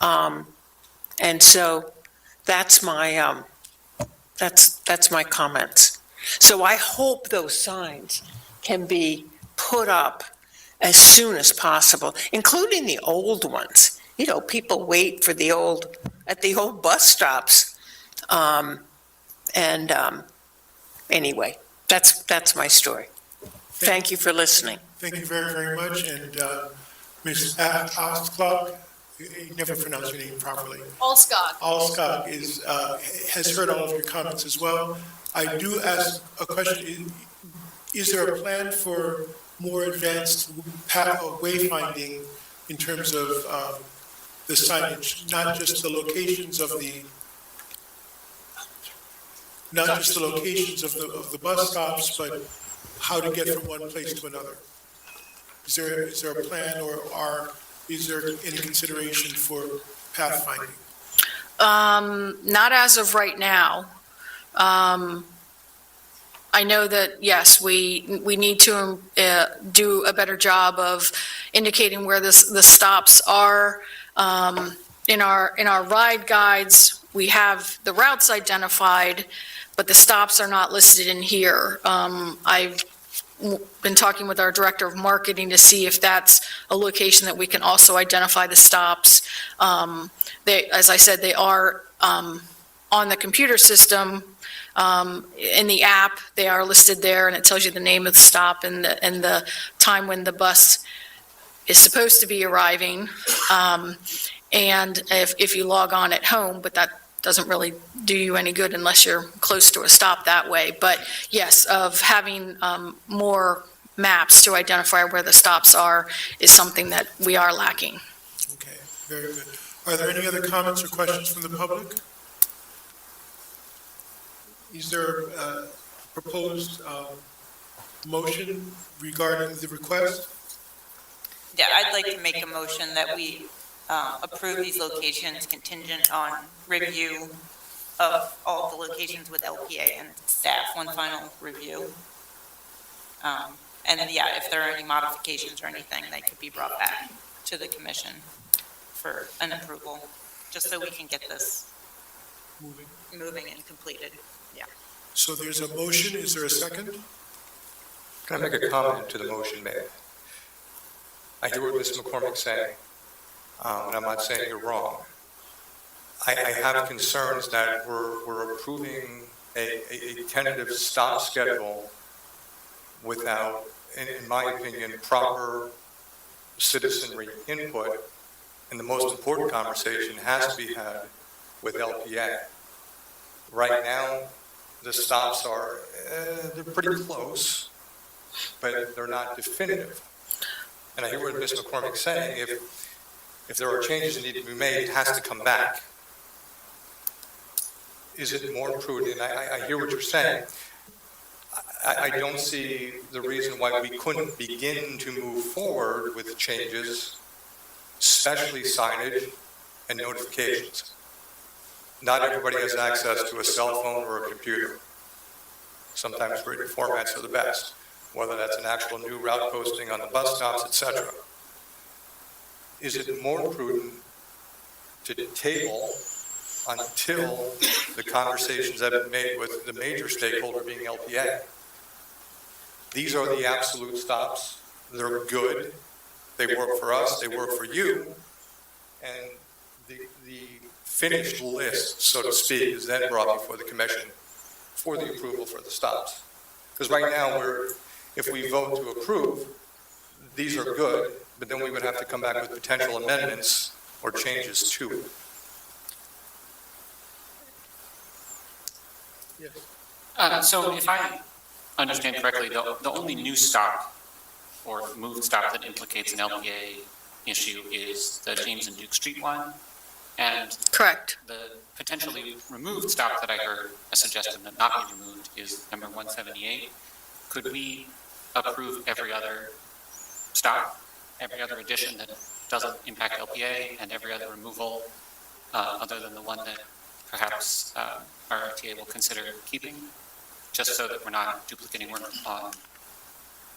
And so that's my, that's my comments. So I hope those signs can be put up as soon as possible, including the old ones. You know, people wait for at the old bus stops. Anyway, that's my story. Thank you for listening. Thank you very, very much. And Ms. Oskog, you never pronounce your name properly. Allskog. Allskog has heard all of your comments as well. I do ask a question. Is there a plan for more advanced wayfinding in terms of the signage, not just the locations of the bus stops, but how to get from one place to another? Is there a plan, or is there any consideration for pathfinding? Not as of right now. I know that, yes, we need to do a better job of indicating where the stops are. In our ride guides, we have the routes identified, but the stops are not listed in here. I've been talking with our director of marketing to see if that's a location that we can also identify the stops. As I said, they are on the computer system. In the app, they are listed there, and it tells you the name of the stop and the time when the bus is supposed to be arriving. And if you log on at home, but that doesn't really do you any good unless you're close to a stop that way. But yes, of having more maps to identify where the stops are is something that we are lacking. Okay, very good. Are there any other comments or questions from the public? Is there a proposed motion regarding the request? Yeah, I'd like to make a motion that we approve these locations contingent on review of all the locations with LPA and staff, one final review. And then, yeah, if there are any modifications or anything, they could be brought back to the commission for an approval, just so we can get this moving and completed. Yeah. So there's a motion. Is there a second? Can I make a comment to the motion made? I hear what Ms. McCormick's saying, and I'm not saying you're wrong. I have concerns that we're approving a tentative stop schedule without, in my opinion, proper citizenry input, and the most important conversation has to be had with LPA. Right now, the stops are, they're pretty close, but they're not definitive. And I hear what Ms. McCormick's saying, if there are changes that need to be made, it has to come back. Is it more prudent? I hear what you're saying. I don't see the reason why we couldn't begin to move forward with changes, especially signage and notifications. Not everybody has access to a cell phone or a computer. Sometimes written formats are the best, whether that's an actual new route posting on the bus stops, etc. Is it more prudent to table until the conversations have been made with the major stakeholder being LPA? These are the absolute stops. They're good. They work for us. They work for you. And the finished list, so to speak, is then brought before the commission for the approval for the stops. Because right now, if we vote to approve, these are good, but then we would have to come back with potential amendments or changes to it. Yes. So if I understand correctly, the only new stop or moved stop that implicates an LPA issue is the James and Duke Street one? And Correct. the potentially removed stop that I heard a suggestion that not be removed is number 178. Could we approve every other stop, every other addition that doesn't impact LPA, and every other removal, other than the one that perhaps our RTA will consider keeping, just so that we're not duplicating work on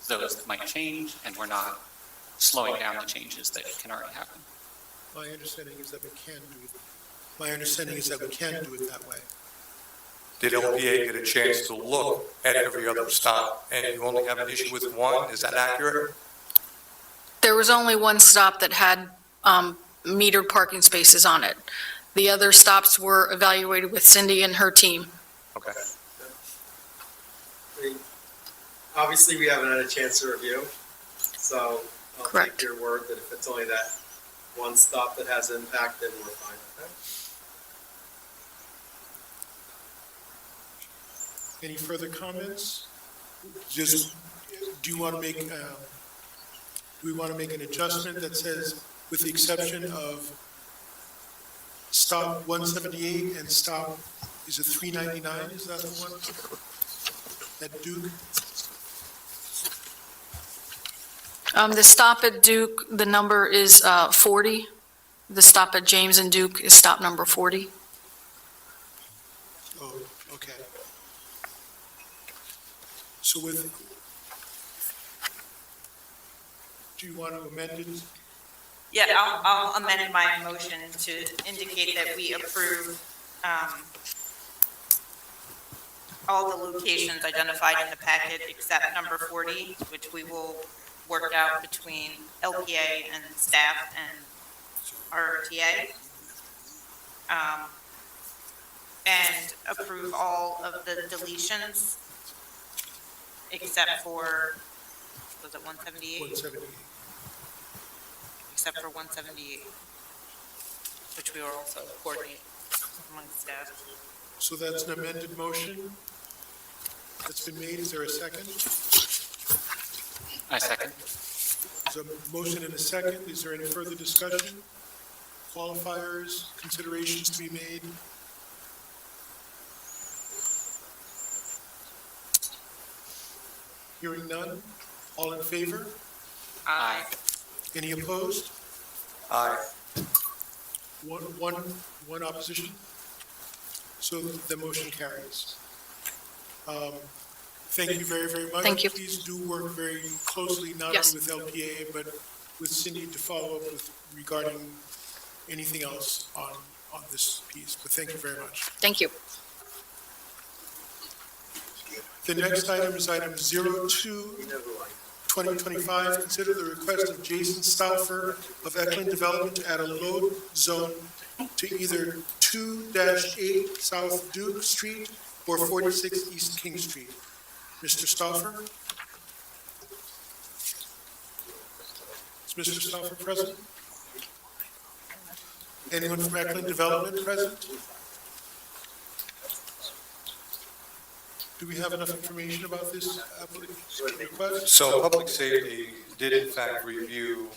those that might change, and we're not slowing down the changes that can already happen? My understanding is that we can do it. My understanding is that we can do it that way. Did LPA get a chance to look at every other stop, and you only have an issue with one? Is that accurate? There was only one stop that had metered parking spaces on it. The other stops were evaluated with Cindy and her team. Okay. Obviously, we haven't had a chance to review, so I'll Correct. take your word that if it's only that one stop that has impact, then we're fine with Any further comments? Just, do you want to make, do we want to make an adjustment that says, with the exception of stop 178 and stop, is it 399, is that the one? At Duke? The stop at Duke, the number is 40. The stop at James and Duke is stop number 40. Oh, okay. So with, do you want to amend it? Yeah, I'll amend my motion to indicate that we approve all the locations identified in the packet except number 40, which we will work out between LPA and staff and RTA. And approve all of the deletions except for, was it 178? 178. Except for 178, which we will also coordinate among staff. So that's an amended motion that's been made. Is there a second? I second. There's a motion and a second. Is there any further discussion? Qualifiers, considerations to be made? Hearing none. All in favor? Aye. Any opposed? Aye. One opposition? So the motion carries. Thank you very, very much. Thank you. Please do work very closely, not only Yes. with LPA, but with Cindy to follow up with regarding anything else on this piece. But thank you very much. Thank you. The next item is item 02-2025. Consider the request of Jason Stauffer of Eklund Development to add a load zone to either 2-8 South Duke Street or 46 East King Street. Mr. Stauffer? Is Mr. Stauffer present? Anyone from Eklund Development present? Do we have enough information about this request? So Public Safety did in fact review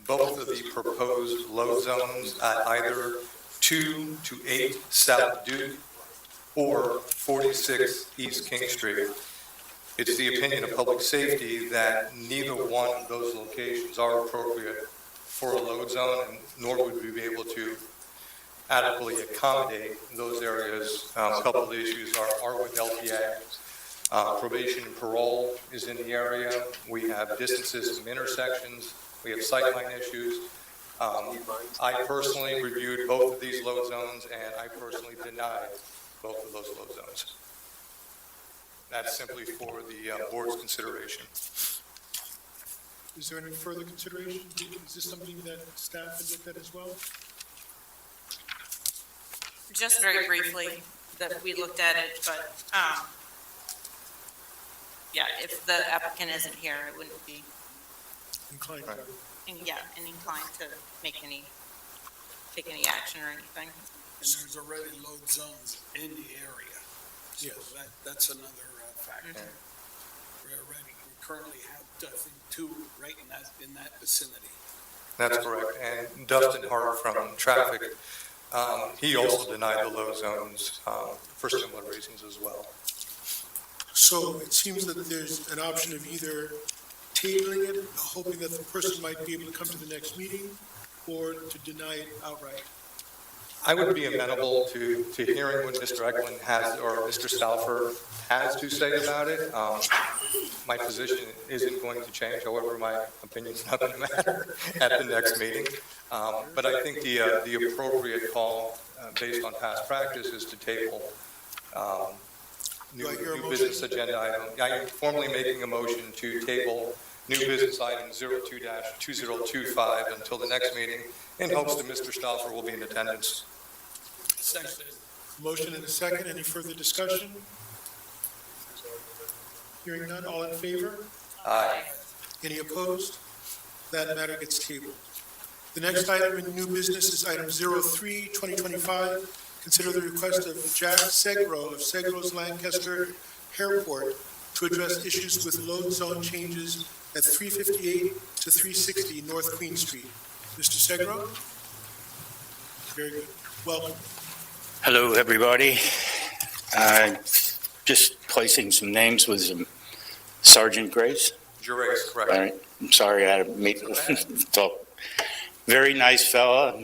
both of the proposed load zones at either 2 to 8 South Duke or 46 East King Street. It's the opinion of Public Safety that neither one of those locations are appropriate for a load zone, and nor would we be able to adequately accommodate those areas. A couple of the issues are with LPA. Probation and parole is in the area. We have distances from intersections. We have sightline issues. I personally reviewed both of these load zones, and I personally denied both of those load zones. That's simply for the board's consideration. Is there any further consideration? Is this something that staff had looked at as well? Just very briefly, that we looked at it, but, yeah, if the applicant isn't here, it wouldn't be, Inclined to. inclined to take any action or anything. And there's already load zones in the area. So Yes. that's another factor. We currently have, I think, 2 right in that vicinity. That's correct. And Dustin Hart from Traffic, he also denied the low zones for similar reasons as well. So it seems that there's an option of either tabling it, hoping that the person might be able to come to the next meeting, or to deny it outright. I would be amenable to hearing what Mr. Eklund has, or Mr. Stauffer has to say about it. My position isn't going to change, however, my opinion's not going to matter at the next meeting. But I think the appropriate call, based on past practice, is to table new business agenda item. I am formally making a motion to table new business item 02-2025 until the next meeting, in hopes that Mr. Stauffer will be in attendance. Motion and a second. Any further discussion? Hearing none, all in favor? Aye. Any opposed? That matter gets tabled. The next item in new business is item 03-2025. Consider the request of Jack Segro of Segro's Lancaster Airport to address issues with load zone changes at 358 to 360 North Queen Street. Mr. Segro? Very good. Welcome. Hello, everybody. Just placing some names with some Sergeant Grace. Gervais, correct. All right. I'm sorry I had to meet, talk. Very nice fella.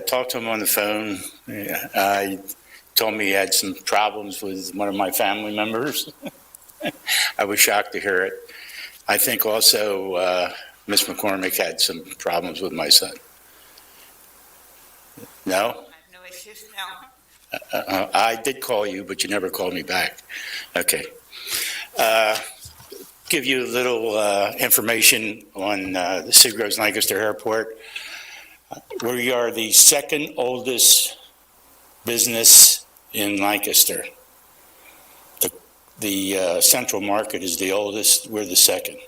Talked to him on the phone. Told me he had some problems with one of my family members. I was shocked to hear it. I think also Ms. McCormick had some problems with my son. No? I have no issues, no. I did call you, but you never called me back. Okay. Give you a little information on the Seagroves Lancaster Airport. We are the second oldest business in Lancaster. The Central Market is the oldest. We're the second.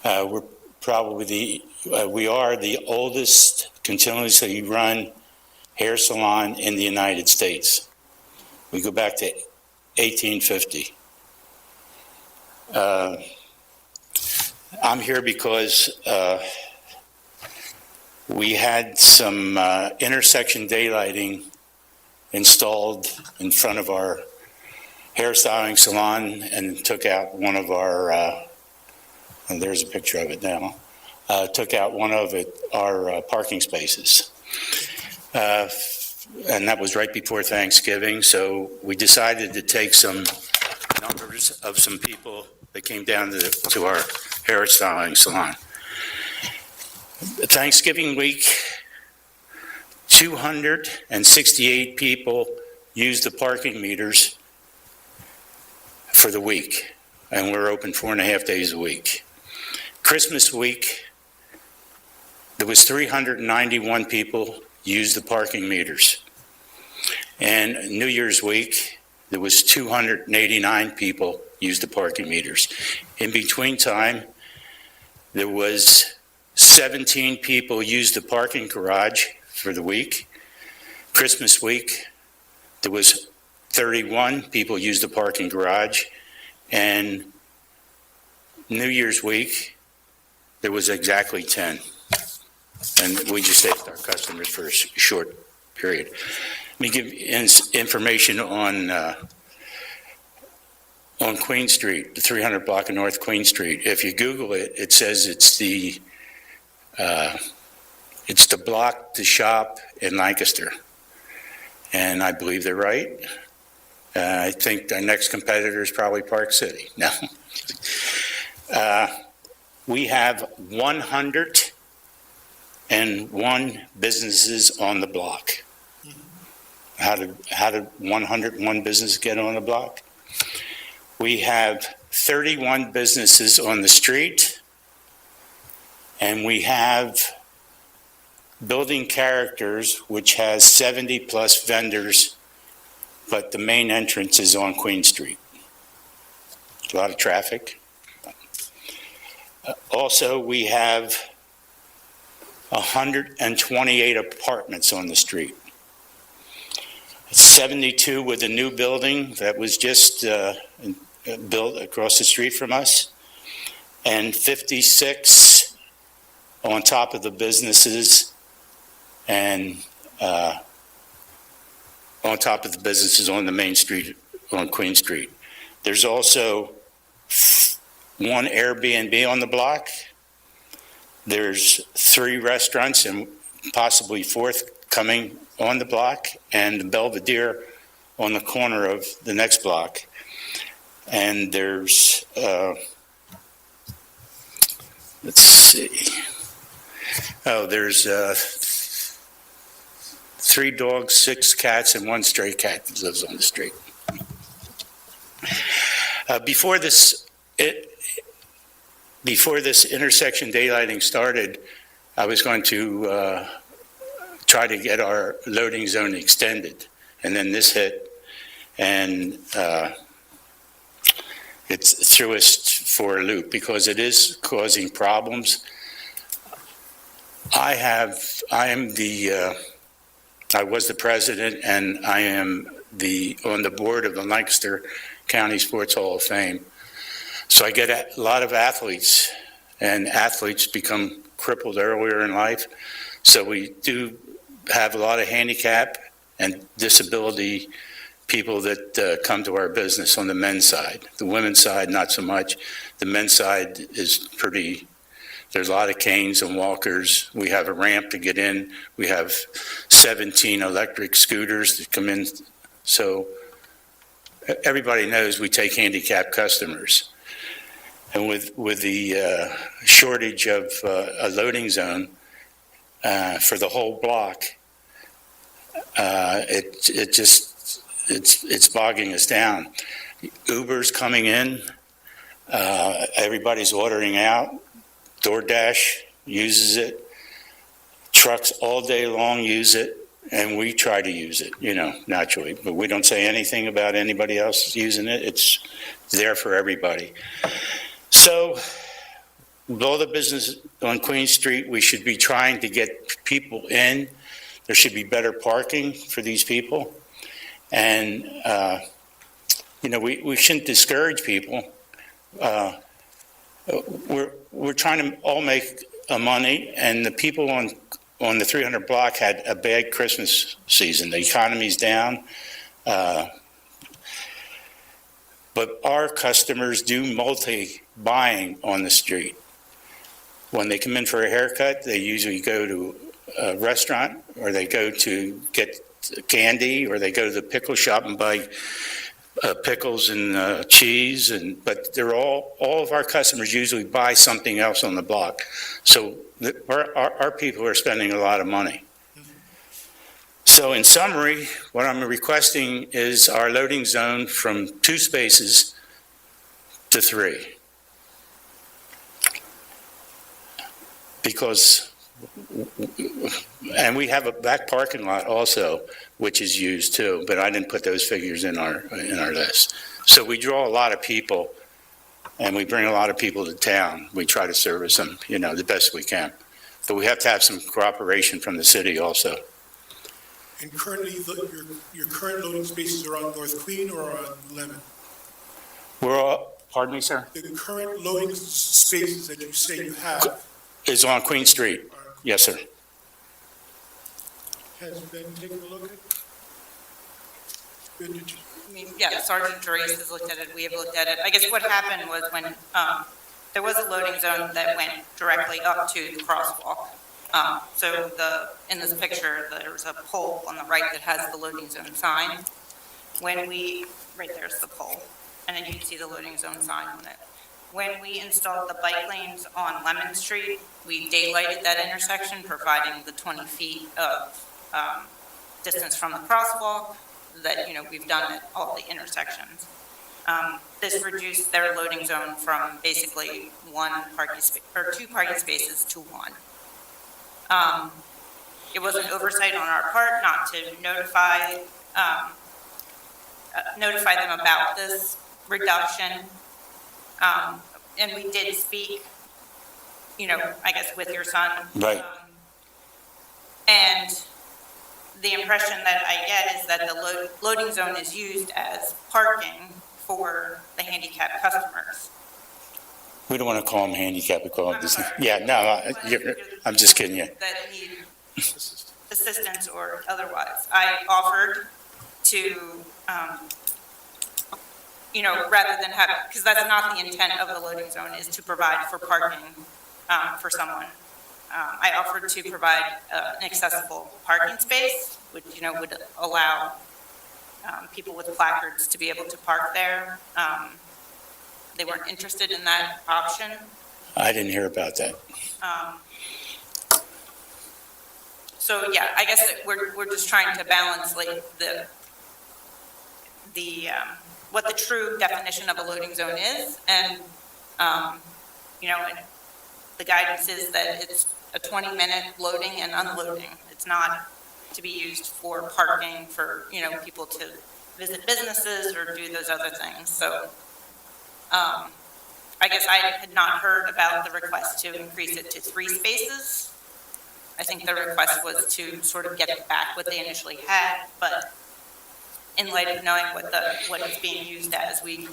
We're probably we are the oldest continuously run hair salon in the United States. We go back to 1850. I'm here because we had some intersection daylighting installed in front of our hairstyling salon and took out one of our, and there's a picture of it now, took out one of our parking spaces. And that was right before Thanksgiving, so we decided to take some numbers of some people that came down to our hairstyling salon. Thanksgiving week, 268 people used the parking meters for the week, and we're open 4.5 days a week. Christmas week, there was 391 people used the parking meters. And New Year's week, there was 289 people used the parking meters. In between time, there was 17 people used the parking garage for the week. Christmas week, there was 31 people used the parking garage. And New Year's week, there was exactly 10. And we just saved our customers for a short period. Let me give information on Queen Street, the 300 block of North Queen Street. If you Google it, it says it's the block to shop in Lancaster. And I believe they're right. I think our next competitor is probably Park City. No. We have 101 businesses on the block. How did 101 businesses get on the block? We have 31 businesses on the street, and we have Building Characters, which has 70 plus vendors, but the main entrance is on Queen Street. A lot of traffic. Also, we have 128 apartments on the street. 72 with a new building that was just built across the street from us, and 56 on top of the businesses and on top of the businesses on the main street, on Queen Street. There's also one Airbnb on the block. There's 3 restaurants and possibly 4th coming on the block, and the Belvedere on the corner of the next block. And there's, let's see. Oh, there's 3 dogs, 6 cats, and 1 stray cat that lives on the street. Before this intersection daylighting started, I was going to try to get our loading zone extended, and then this hit, and it threw us for a loop because it is causing problems. I was the president, and I am on the board of the Lancaster County Sports Hall of Fame. So I get a lot of athletes, and athletes become crippled earlier in life. So we do have a lot of handicap and disability people that come to our business on the men's side. The women's side, not so much. The men's side is there's a lot of canes and walkers. We have a ramp to get in. We have 17 electric scooters that come in. So everybody knows we take handicapped customers. And with the shortage of a loading zone for the whole block, it's bogging us down. Uber's coming in. Everybody's ordering out. DoorDash uses it. Trucks all day long use it, and we try to use it, naturally. But we don't say anything about anybody else using it. It's there for everybody. So, with all the business on Queen Street, we should be trying to get people in. There should be better parking for these people. And, we shouldn't discourage people. We're trying to all make money, and the people on the 300 block had a bad Christmas season. The economy's down. But our customers do multi-buying on the street. When they come in for a haircut, they usually go to a restaurant, or they go to get candy, or they go to the pickle shop and buy pickles and cheese. But they're all of our customers usually buy something else on the block. So our people are spending a lot of money. So in summary, what I'm requesting is our loading zone from 2 spaces to 3. And we have a back parking lot also, which is used too, but I didn't put those figures in our list. So we draw a lot of people, and we bring a lot of people to town. We try to service them, the best we can. But we have to have some cooperation from the city also. And currently, your current loading spaces are on North Queen or on Lemon? Pardon me, sir? The current loading spaces that you say you have is on Queen Street. Yes, sir. Has Ben taken a look at? Ben, did you? Yeah, Sergeant Therese has looked at it, we have looked at it. I guess what happened was when there was a loading zone that went directly up to the crosswalk. So in this picture, there's a pole on the right that has the loading zone sign. Right there's the pole, and then you can see the loading zone sign on it. When we installed the bike lanes on Lemon Street, we daylighted that intersection, providing the 20 feet of distance from the crosswalk that, we've done at all the intersections. This reduced their loading zone from basically 2 parking spaces to 1. It was an oversight on our part not to notify them about this reduction. And we did speak, I guess with your son. Right. And the impression that I get is that the loading zone is used as parking for the handicapped customers. We don't want to call them handicap, we call them, yeah, no, I'm just kidding you. That need assistance or otherwise. I offered to, rather than have, because that's not the intent of the loading zone, is to provide for parking for someone. I offered to provide an accessible parking space, which, would allow people with placards to be able to park there. They weren't interested in that option. I didn't hear about that. So, yeah, I guess that we're just trying to balance like what the true definition of a loading zone is, and and the guidance is that it's a 20-minute loading and unloading. It's not to be used for parking for people to visit businesses or do those other things. So, I guess I had not heard about the request to increase it to 3 spaces. I think the request was to sort of get back what they initially had, but in light of knowing what it's being used as, we're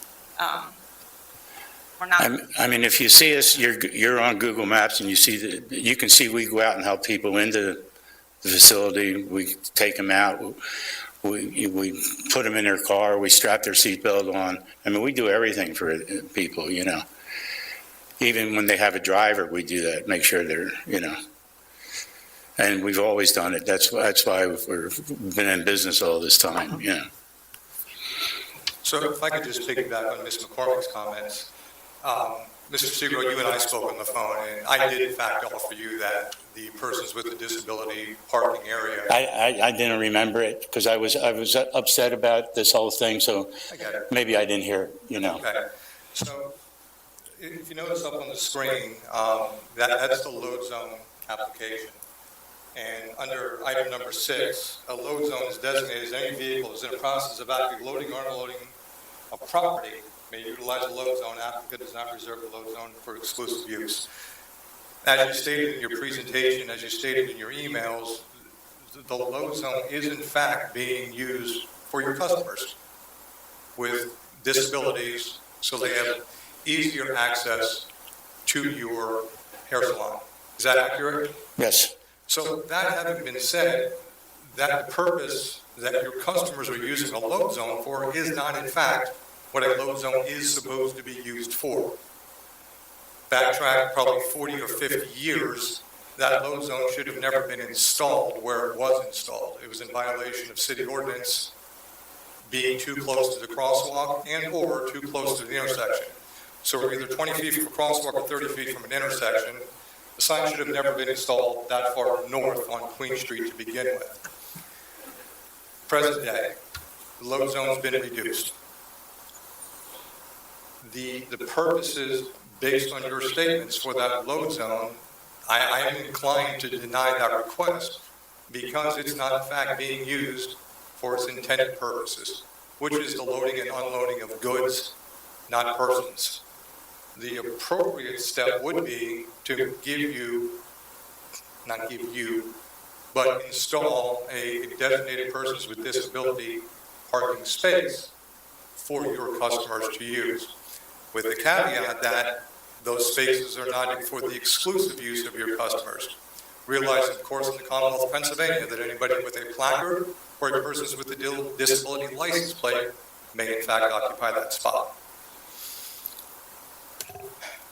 not. I mean, if you see us, you're on Google Maps and you can see we go out and help people into the facility. We take them out. We put them in their car. We strap their seatbelt on. I mean, we do everything for people, Even when they have a driver, we do that. Make sure they're, And we've always done it. That's why we've been in business all this time, So if I could just piggyback on Ms. McCormick's comments. Mr. Segro, you and I spoke on the phone, and I did in fact offer you that the persons with a disability parking area. I didn't remember it because I was upset about this whole thing, so I get it. maybe I didn't hear it, Okay. So if you notice up on the screen, that's the load zone application. And under item number 6, a load zone is designated as any vehicle is in the process of actively loading or unloading a property may utilize a load zone. Applicant does not reserve the load zone for exclusive use. As you stated in your presentation, as you stated in your emails, the load zone is in fact being used for your customers with disabilities, so they have easier access to your hair salon. Is that accurate? Yes. So that having been said, that the purpose that your customers are using a load zone for is not in fact what a load zone is supposed to be used for. Backtrack probably 40 or 50 years, that load zone should have never been installed where it was installed. It was in violation of city ordinance, being too close to the crosswalk and or too close to the intersection. So we're either 20 feet from a crosswalk or 30 feet from an intersection. The sign should have never been installed that far north on Queen Street to begin with. Present day, the load zone's been reduced. The purposes based on your statements for that load zone, I am inclined to deny that request because it's not in fact being used for its intended purposes, which is the loading and unloading of goods, not persons. The appropriate step would be to but install a designated persons with disability parking space for your customers to use, with the caveat that those spaces are not for the exclusive use of your customers. Realize, of course, in the Commonwealth of Pennsylvania that anybody with a placard or a person with a disability license plate may in fact occupy that spot.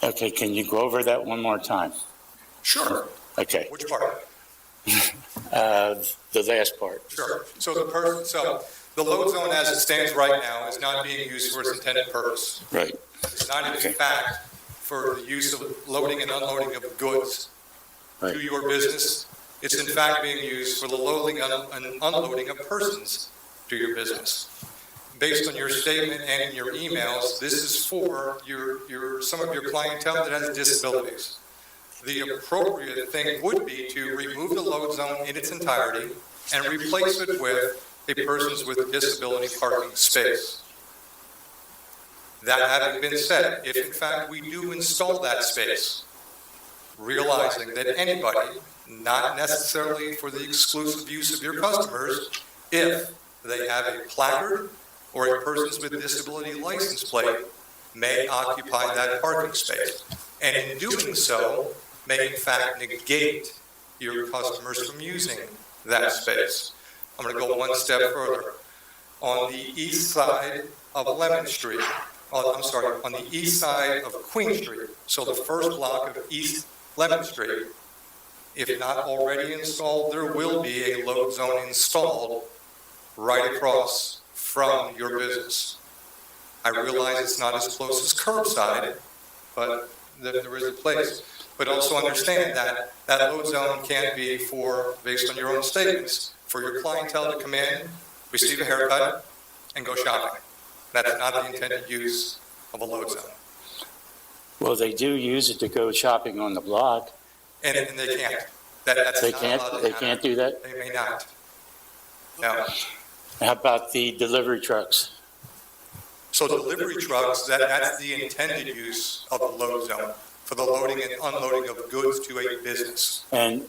Okay, can you go over that one more time? Sure. Okay. Which part? The last part. Sure. So the load zone as it stands right now is not being used for its intended purpose. Right. It's not in fact for the use of loading and unloading of goods to your business. It's in fact being used for the loading and unloading of persons to your business. Based on your statement and in your emails, this is for some of your clientele that has disabilities. The appropriate thing would be to remove the load zone in its entirety and replace it with a persons with a disability parking space. That having been said, if in fact we do install that space, realizing that anybody, not necessarily for the exclusive use of your customers, if they have a placard or a persons with disability license plate, may occupy that parking space. And in doing so, may in fact negate your customers from using that space. I'm going to go one step further. On the east side of Lemon Street, on the east side of Queen Street, so the first block of East Lemon Street, if not already installed, there will be a load zone installed right across from your business. I realize it's not as close as curbside, but there is a place. But also understand that that load zone can't be based on your own statements, for your clientele to come in, receive a haircut, and go shopping. That's not the intended use of a load zone. Well, they do use it to go shopping on the block. And they can't. That's They not can't, allowed to they happen. can't do that? They may not. No. How about the delivery trucks? So delivery trucks, that's the intended use of the load zone, for the loading and unloading of goods to a business. And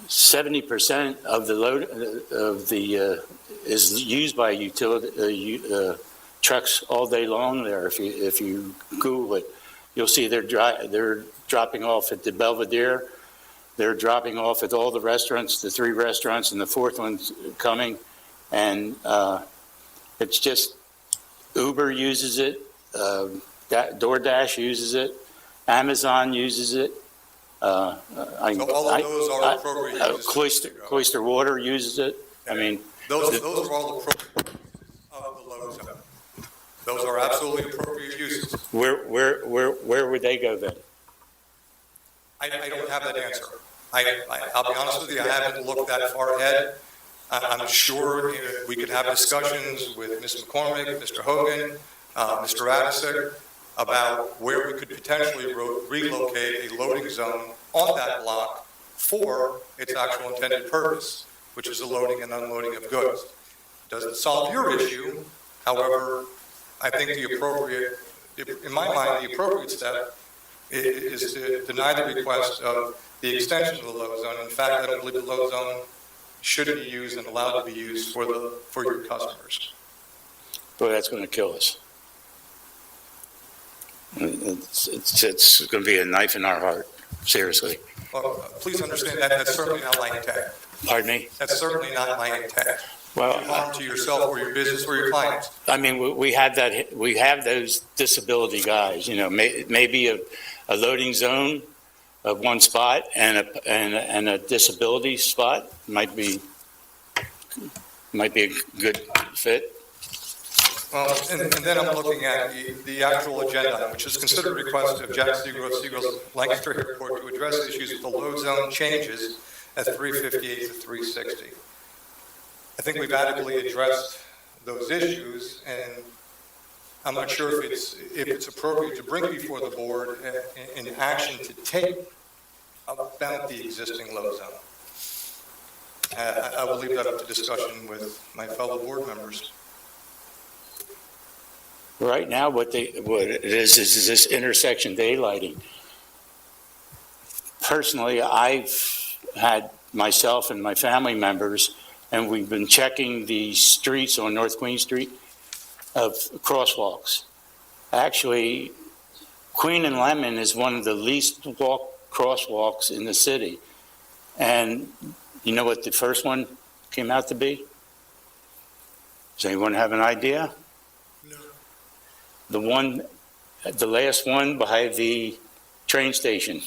70% of the load, is used by utility, trucks all day long there. If you Google it, you'll see they're dropping off at the Belvedere. They're dropping off at all the restaurants, the 3 restaurants, and the 4th one's coming. And it's just, Uber uses it, DoorDash uses it, Amazon uses it. So all of those are appropriate uses. Cloister Water uses it. I mean, Those are all appropriate of the load zone. Those are absolutely appropriate uses. where would they go then? I don't have that answer. I'll be honest with you, I haven't looked that far ahead. I'm sure we could have discussions with Ms. McCormick, Mr. Hogan, Mr. Radisek, about where we could potentially relocate a loading zone on that block for its actual intended purpose, which is the loading and unloading of goods. Doesn't solve your issue, however, I think in my mind, the appropriate step is to deny the request of the extension of the load zone. In fact, I don't believe the load zone should be used and allowed to be used for your customers. Boy, that's going to kill us. It's going to be a knife in our heart, seriously. Well, please understand that that's certainly not my intent. Pardon me? That's certainly not my intent. Well, Do harm to yourself or your business or your clients. I mean, we have those disability guys, maybe a loading zone of one spot and a disability spot might be a good fit. Well, and then I'm looking at the actual agenda, which is considered a request of Jack Seagrove's Lancaster Airport to address issues with the load zone changes at 358 to 360. I think we've adequately addressed those issues, and I'm not sure if it's appropriate to bring before the board an action to take about the existing load zone. I will leave that up to discussion with my fellow board members. Right now, what it is this intersection daylighting. Personally, I've had myself and my family members, and we've been checking the streets on North Queen Street of crosswalks. Actually, Queen and Lemon is one of the least crosswalks in the city. And you know what the first one came out to be? Does anyone have an idea? No. The last one behind the train station,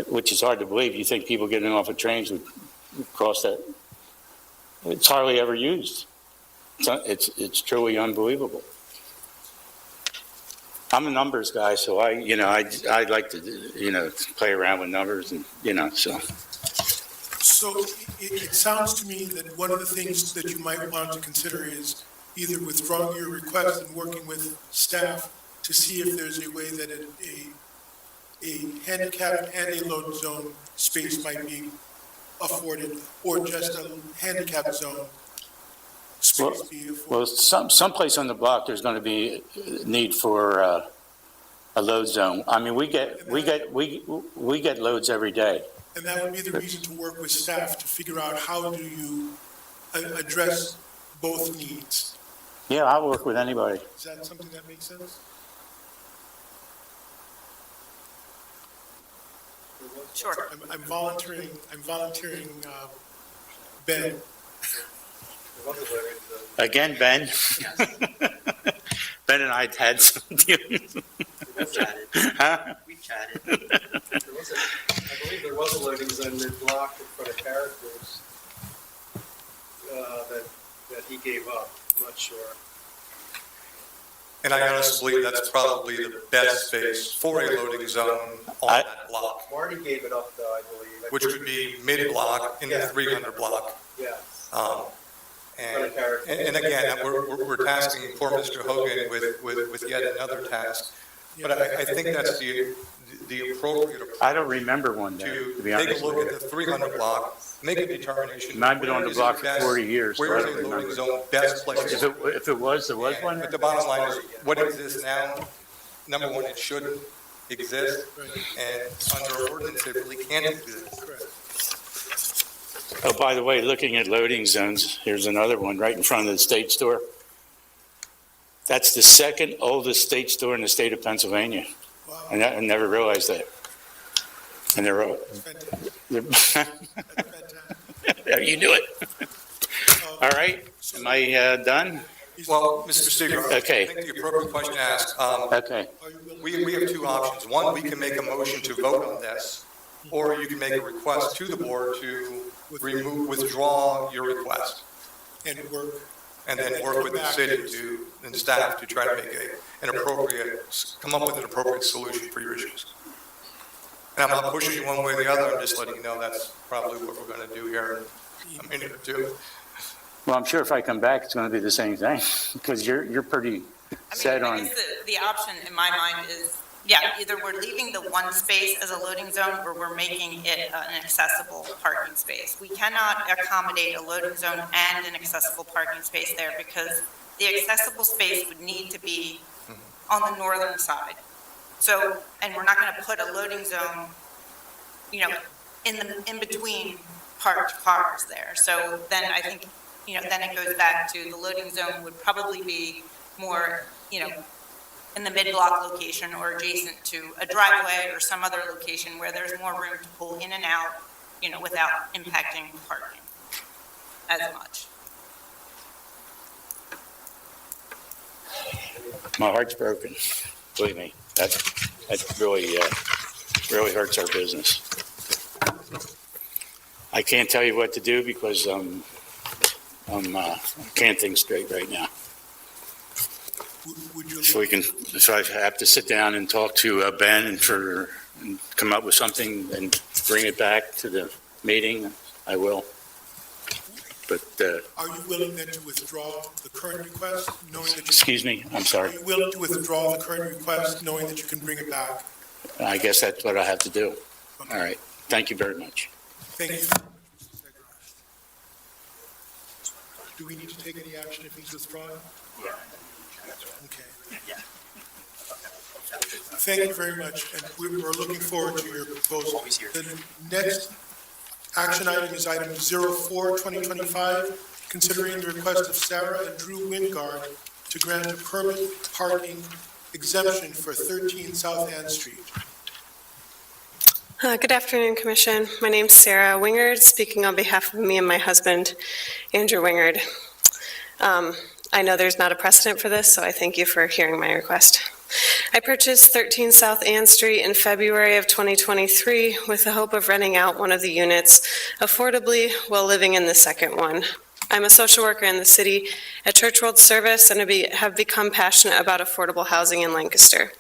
which is hard to believe. You think people getting off of trains would cross that. It's hardly ever used. It's truly unbelievable. I'm a numbers guy, so I like to, play around with numbers and, so. So it sounds to me that one of the things that you might want to consider is either withdrawing your request and working with staff to see if there's a way that a handicap and a load zone space might be afforded, or just a handicap zone space be afforded. Well, someplace on the block, there's going to be a need for a load zone. I mean, we get loads every day. And that would be the reason to work with staff to figure out how do you address both needs. Yeah, I'll work with anybody. Is that something that makes sense? Sure. I'm volunteering, Ben. Again, Ben. Ben and I had some dealings. Huh? We chatted. I believe there was a loading zone mid-block in front of characters that he gave up. I'm not sure. And I honestly believe that's probably the best space for a loading zone on that block, Marty gave it up, though, I believe. which would be mid-block in the 300 block. Yes. And again, we're tasking poor Mr. Hogan with yet another task. But I think that's the appropriate approach. I don't remember one there, to be honest Take a look with at the 300 block, make a determination. you. I've been on the block for 40 years, so I Where is don't a loading remember. zone best place? If it was, there was one But there? the bottom line is, what exists now, number one, it shouldn't exist, and under ordinance, it really can't exist. Oh, by the way, looking at loading zones, here's another one right in front of the state store. That's the second oldest state store in the state of Pennsylvania. And I never realized that. And they're, you knew it. All right, am I done? Well, Mr. Seeger, Okay. I think the appropriate question to ask, Okay. we have two options. One, we can make a motion to vote on this, or you can make a request to the board to withdraw your request, And work, and then work with the city and staff to try to make come up with an appropriate solution for your issues. And I'm not pushing you one way or the other, I'm just letting you know that's probably what we're gonna do here in a minute or two. Well, I'm sure if I come back, it's going to be the same thing, because you're pretty set I on, guess the option in my mind is, yeah, either we're leaving the one space as a loading zone or we're making it an accessible parking space. We cannot accommodate a loading zone and an accessible parking space there because the accessible space would need to be on the northern side. So, and we're not going to put a loading zone, in between parked cars there. So then I think, then it goes back to the loading zone would probably be more, in the mid-block location or adjacent to a driveway or some other location where there's more room to pull in and out, without impacting parking as much. my heart's broken, believe me. That really hurts our business. I can't tell you what to do because I can't think straight right now. So I have to sit down and talk to Ben and come up with something and bring it back to the meeting, I will. But, are you willing then to withdraw the current request, knowing that you... excuse me, I'm sorry. Are you willing to withdraw the current request, knowing that you can bring it back? I guess that's what I have to do. All right, thank you very much. Thank you. Do we need to take any action if he's withdrawn? Yeah. Okay. Yeah. Thank you very much, and we're looking forward to your proposal. The next action item is item 04-2025, considering the request of Sarah and Drew Wingard to grant a permit parking exemption for 13 South Ann Street. Good afternoon, Commission. My name's Sarah Wingard, speaking on behalf of me and my husband, Andrew Wingard. I know there's not a precedent for this, so I thank you for hearing my request. I purchased 13 South Ann Street in February of 2023 with the hope of renting out one of the units affordably while living in the second one. I'm a social worker in the city at Church World Service and have become passionate about affordable housing in Lancaster.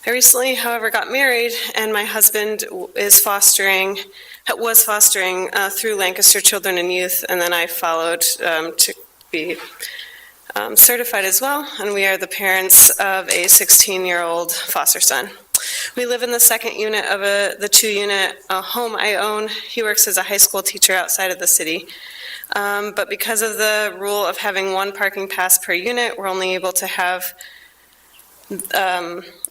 I recently, however, got married, and my husband was fostering through Lancaster Children and Youth, and then I followed to be certified as well, and we are the parents of a 16-year-old foster son. We live in the second unit of the two-unit home I own. He works as a high school teacher outside of the city. But because of the rule of having one parking pass per unit, we're only able to have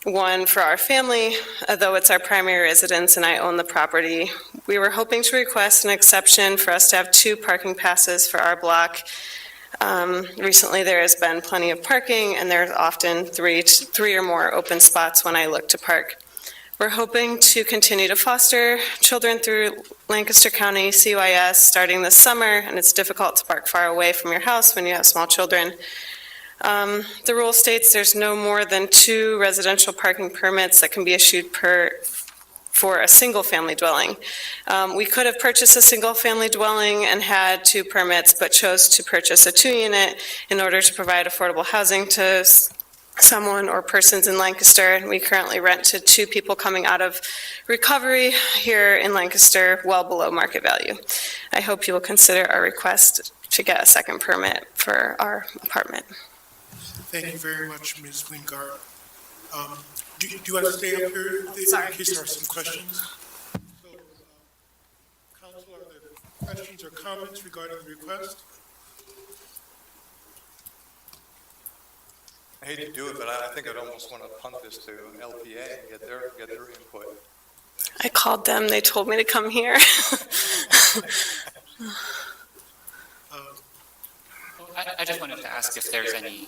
one for our family, though it's our primary residence and I own the property. We were hoping to request an exception for us to have two parking passes for our block Recently, there has been plenty of parking, and there's often three or more open spots when I look to park. We're hoping to continue to foster children through Lancaster County CYS starting this summer, and it's difficult to park far away from your house when you have small children. The rule states there's no more than 2 residential parking permits that can be issued for a single-family dwelling. We could have purchased a single-family dwelling and had 2 permits, but chose to purchase a 2-unit in order to provide affordable housing to someone or persons in Lancaster. And we currently rent to 2 people coming out of recovery here in Lancaster, well below market value. I hope you will consider our request to get a second permit for our apartment. Thank you very much, Ms. Wingard. Do you want to stay up here in case there are some questions? So, Council, are there questions or comments regarding the request? I hate to do it, but I think I'd almost want to punt this to LPA and get their input. I called them, they told me to come here. I just wanted to ask if there's any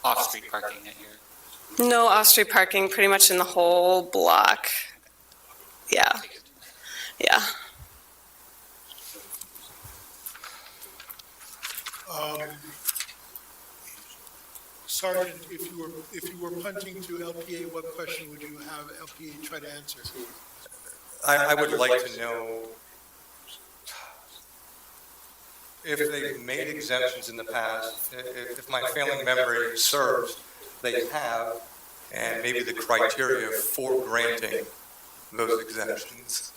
off-street parking at your... No off-street parking, pretty much in the whole block. Yeah, yeah. Sergeant, if you were punting to LPA, what question would you have LPA try to answer? I would like to know if they've made exemptions in the past, if my family memory serves, they have, and maybe the criteria for granting those exemptions.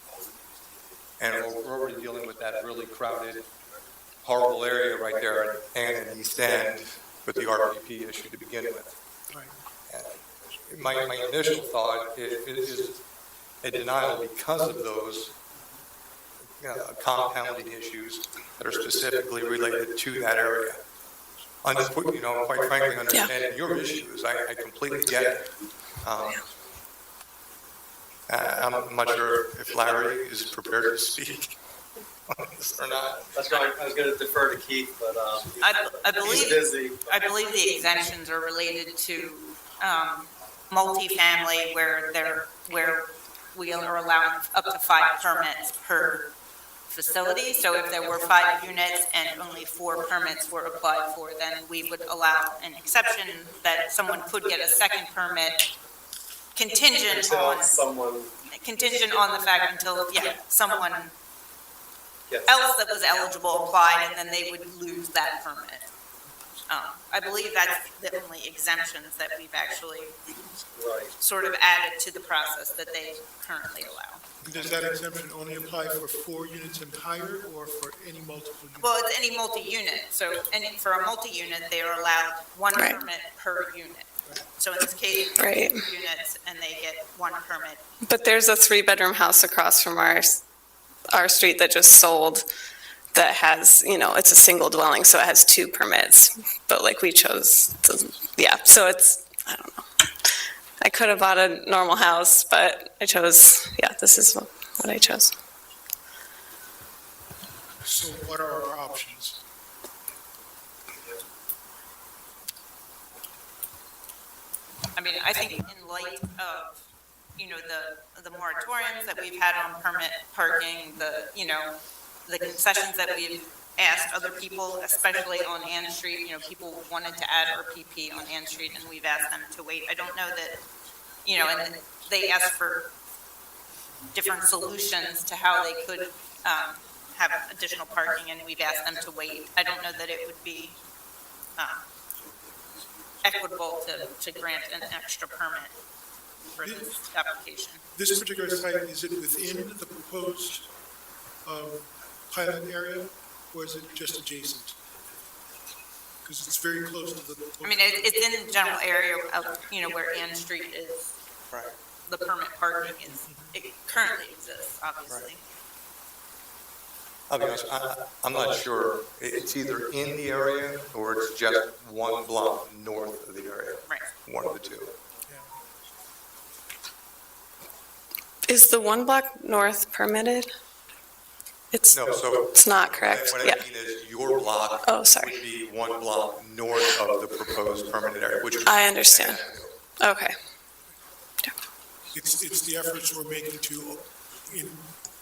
And we're already dealing with that really crowded, horrible area right there at Ann and East End with the RPP issue to begin with. Right. My initial thought is a denial because of those compounding issues that are specifically related to that area. Quite frankly, understanding your issues, I completely get it. I'm not sure if Larry is prepared to speak on this or not. That's why I was going to defer to Keith, but I believe, he's busy. I believe the exemptions are related to multifamily where we are allowing up to 5 permits per facility. So if there were 5 units and only 4 permits were applied for, then we would allow an exception that someone could get a second permit contingent Until on the fact until someone else that was eligible applied, and then they would lose that permit. I believe that's the only exemptions that we've actually sort of added to the process that they currently allow. Does that exemption only apply for 4 units and higher, or for any multiple units? Well, it's any multi-unit, so for a multi-unit, they are allowed 1 permit per unit. So in this case, 2 units, and they get 1 permit. But there's a 3-bedroom house across from our street that just sold that has, it's a single dwelling, so it has 2 permits. But we chose, so it's, I don't know. I could have bought a normal house, but I chose, this is what I chose. So what are our options? I mean, I think in light of, the moratoriums that we've had on permit parking, the concessions that we've asked other people, especially on Ann Street, people wanted to add RPP on Ann Street, and we've asked them to wait. I don't know that, and they asked for different solutions to how they could have additional parking, and we've asked them to wait. I don't know that it would be equitable to grant an extra permit for this application. This particular site, is it within the proposed pilot area, or is it just adjacent? Because it's very close to the... I mean, it's in the general area of, where Ann Street is. Right. The permit parking it currently exists, obviously. I'll be honest, I'm not sure. It's either in the area or it's just 1 block north of the area. Right. One of the 2. Is the 1 block north permitted? It's not correct. What I mean is your block Oh, sorry. would be one block north of the proposed permanent area, which. I understand. Okay. It's the efforts we're making to,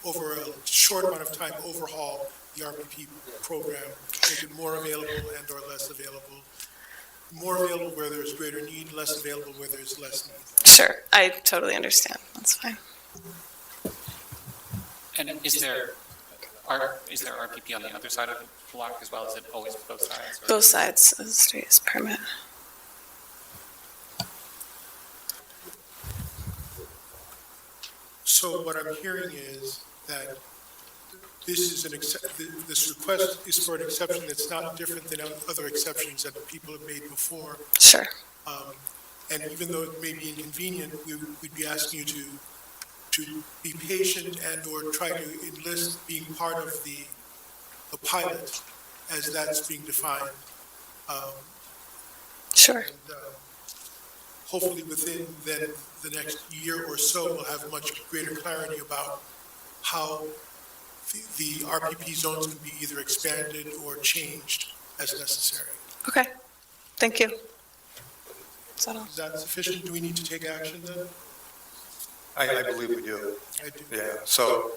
over a short amount of time, overhaul the RPP program, make it more available and or less available. More available where there's greater need, less available where there's less need. Sure, I totally understand. That's fine. And is there RPP on the other side of the block as well? Is it always both sides? or- Both sides of the street is permit. So what I'm hearing is that this is this request is for an exception that's not different than other exceptions that people have made before. Sure. And even though it may be inconvenient, we'd be asking you to be patient and or try to enlist being part of the pilot as that's being defined. Sure. And hopefully within then the next year or so, we'll have much greater clarity about how the RPP zones can be either expanded or changed as necessary. Okay. Thank you. Is that all? Is that sufficient? Do we need to take action then? I believe we do. I do. Yeah, so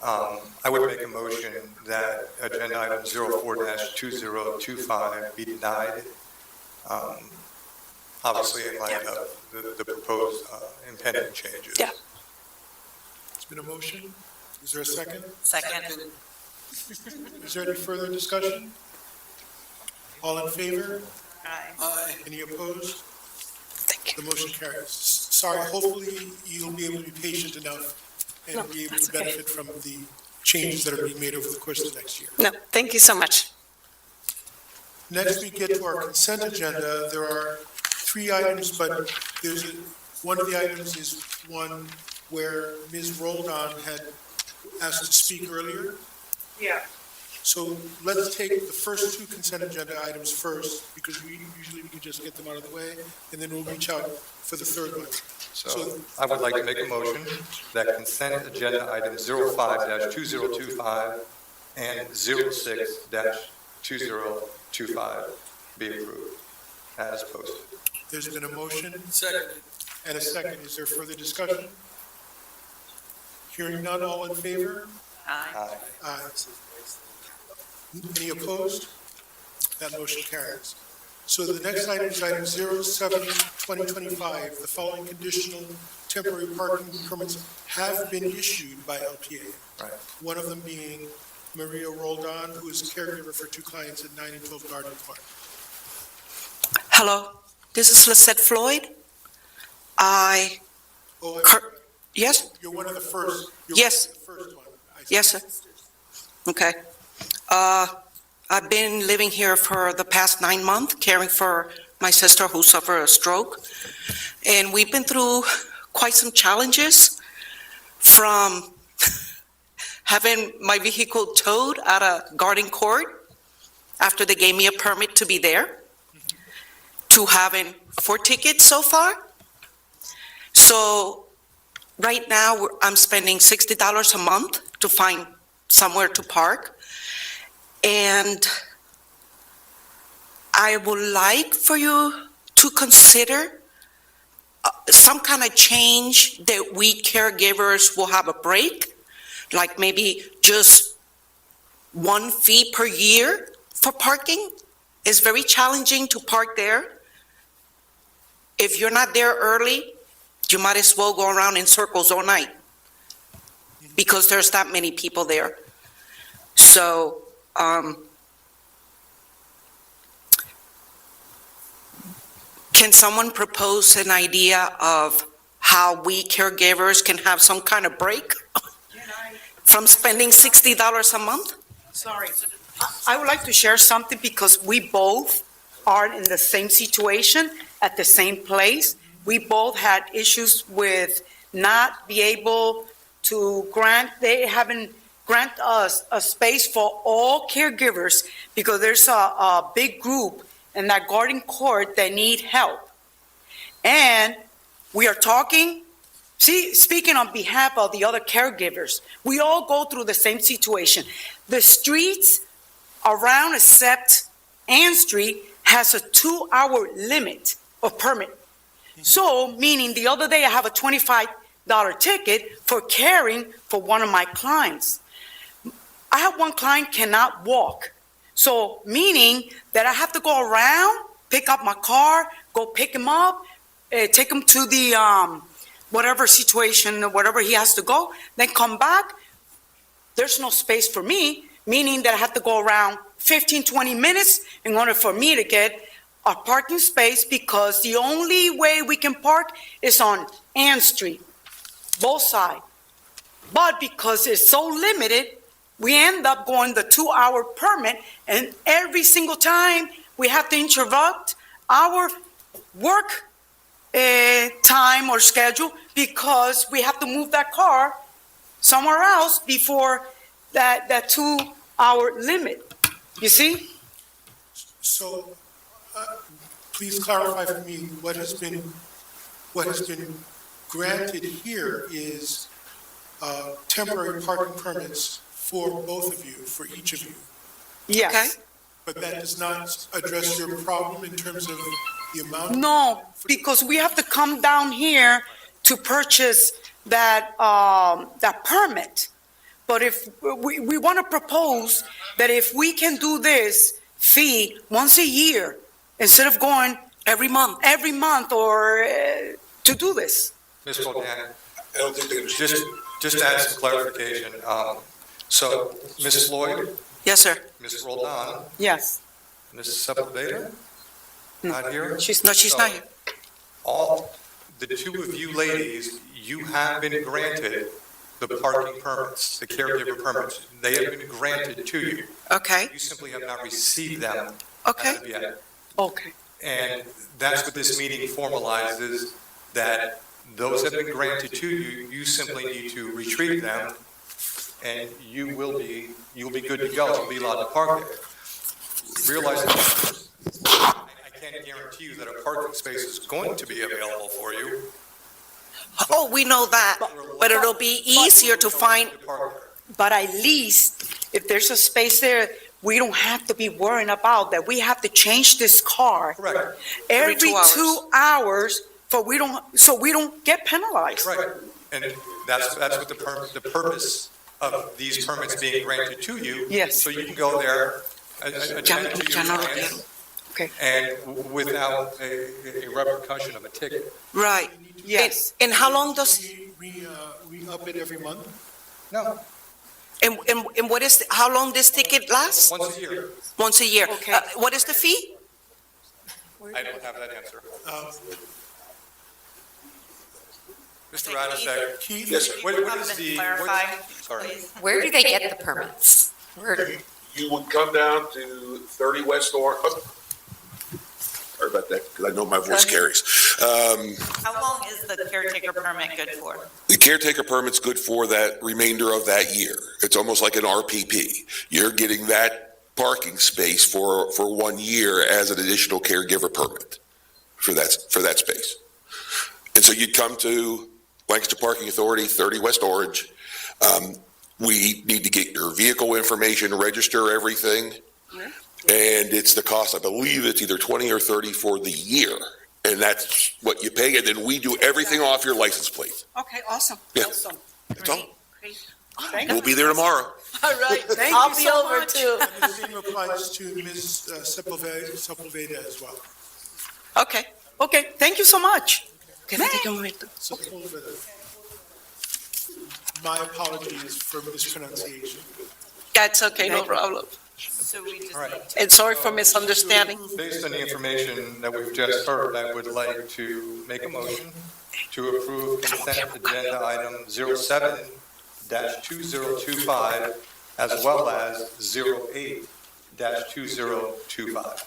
I would make a motion that agenda item 04-2025 be denied, obviously in light of the proposed impending changes. Yeah. It's been a motion. Is there a second? Second. Is there any further discussion? All in favor? Aye. Any opposed? Thank you. The motion carries. Sorry, hopefully you'll be able to be patient enough and No, be able that's to okay. benefit from the changes that are being made over the course of the next year. No, thank you so much. Next, we get to our consent agenda. There are 3 items, but one of the items is one where Ms. Roldan had asked to speak earlier. Yeah. So let's take the first 2 consent agenda items first, because we can just get them out of the way, and then we'll reach out for the third one. So I would like to make a motion that consent agenda items 05-2025 and 06-2025 be approved as posted. There's been a motion Second. and a second. Is there further discussion? Hearing none, all in favor? Aye. Aye. Any opposed? That motion carries. So the next item is item 07-2025. The following conditional temporary parking permits have been issued by LPA. Right. One of them being Maria Roldan, who is a caregiver for 2 clients at 9 and 12 Garden Park. Hello, this is Lisette Floyd. Yes? You're one of the first. Yes. The first one. Yes, sir. Okay. I've been living here for the past 9 months, caring for my sister who suffered a stroke. And we've been through quite some challenges, from having my vehicle towed at a garden court after they gave me a permit to be there, to having 4 tickets so far. So right now, I'm spending $60 a month to find somewhere to park. And I would like for you to consider some kind of change that we caregivers will have a break, like maybe just 1 fee per year for parking. It's very challenging to park there. If you're not there early, you might as well go around in circles all night, because there's that many people there. So, can someone propose an idea of how we caregivers can have some kind of break from spending $60 a month? Sorry, I would like to share something, because we both are in the same situation at the same place. We both had issues with not be able to they haven't grant us a space for all caregivers, because there's a big group in that garden court that need help. And we are talking, speaking on behalf of the other caregivers, we all go through the same situation. The streets around, except Ann Street has a 2-hour limit of permit. So, meaning the other day I have a $25 ticket for caring for one of my clients. I have one client cannot walk. So, meaning that I have to go around, pick up my car, go pick him up, take him to the, whatever situation, whatever he has to go, then come back. There's no space for me, meaning that I have to go around 15, 20 minutes in order for me to get a parking space, because the only way we can park is on Ann Street, both sides. But because it's so limited, we end up going the 2-hour permit, and every single time we have to interrupt our work time or schedule because we have to move that car somewhere else before that 2-hour limit. You see? So, please clarify for me, what has been granted here is temporary parking permits for both of you, for each of you. Yes. But that does not address your problem in terms of the amount? No, because we have to come down here to purchase that, that permit. But if, we want to propose that if we can do this fee once a year, instead of going every month or to do this. Ms. Volcan, I don't think just to add some clarification. So, Ms. Floyd, Yes, sir. Ms. Roldan, Yes. Ms. Sepulveda, not here? She's not here. All, the two of you ladies, you have been granted the parking permits, the caregiver permits. They have been granted to you. Okay. You simply have not received them Okay. as of yet. Okay. And that's what this meeting formalizes, that those have been granted to you. You simply need to retrieve them, and you'll be good to go. You'll be allowed to park there. Realize that I can't guarantee you that a parking space is going to be available for you. Oh, we know that, but it'll be easier to find. But at least, if there's a space there, we don't have to be worrying about that. We have to change this car Correct. every 2 hours. 2 hours, so we don't get penalized. Right. And that's what the purpose of these permits being granted to you. Yes. So you can go there, attend to your clients, Okay. and without a repercussion of a ticket. Right. Yes. And how long does, We up it every month? No, and what is, how long this ticket lasts? once a year. Once a year. Okay. What is the fee? I don't have that answer. Um, Mr. Radisek, Keith? Yes, sir. what is the, Clarify, sorry. please. Where do they get the permits? You would come down to 30 West Orange. Sorry about that, because I know my voice carries. How long is the caretaker permit good for? The caretaker permit's good for that remainder of that year. It's almost like an RPP. You're getting that parking space for 1 year as an additional caregiver permit for that space. And so you'd come to Lancaster Parking Authority, 30 West Orange. We need to get your vehicle information, register everything. And it's the cost, I believe it's either 20 or 30 for the year. And that's what you pay. And then we do everything off your license plate. Okay, awesome. Yeah. Awesome. That's all. Thank We'll be there tomorrow. All right. Thank I'll you be so over much. too. And the same applies to Ms. Sepulveda as well. Okay. Okay, thank you so much. Sepulveda. My apologies for mispronunciation. That's okay, no problem. So we just All right. need to. And sorry for misunderstanding. Based on the information that we've just heard, I would like to make a motion to approve consent agenda item 07-2025 as well as 08-2025.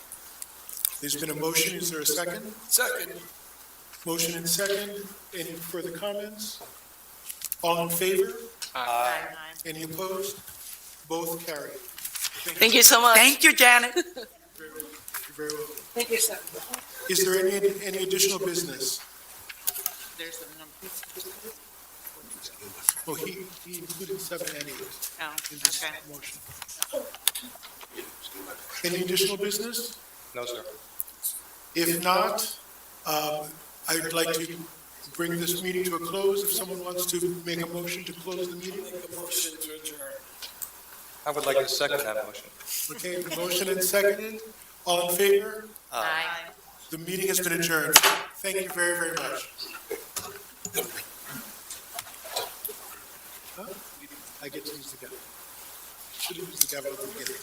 There's been a motion, is there a second? Second. Motion and second, any further comments? All in favor? Any opposed? Both carried. Thank you so much. Thank you, Janet. You're very welcome. Thank you, sir. Is there any additional business? There's a number. Oh, he included 7 anyways Oh, in this okay. motion. Any additional business? No, sir. If not, I'd like to bring this meeting to a close. If someone wants to make a motion to close the meeting. Make a motion to adjourn. I would like to second that motion. Okay, the motion and seconded. All in favor? Aye. The meeting has been adjourned. Thank you very, very much. Huh? I get to use the gavel. Should have used the gavel at the beginning.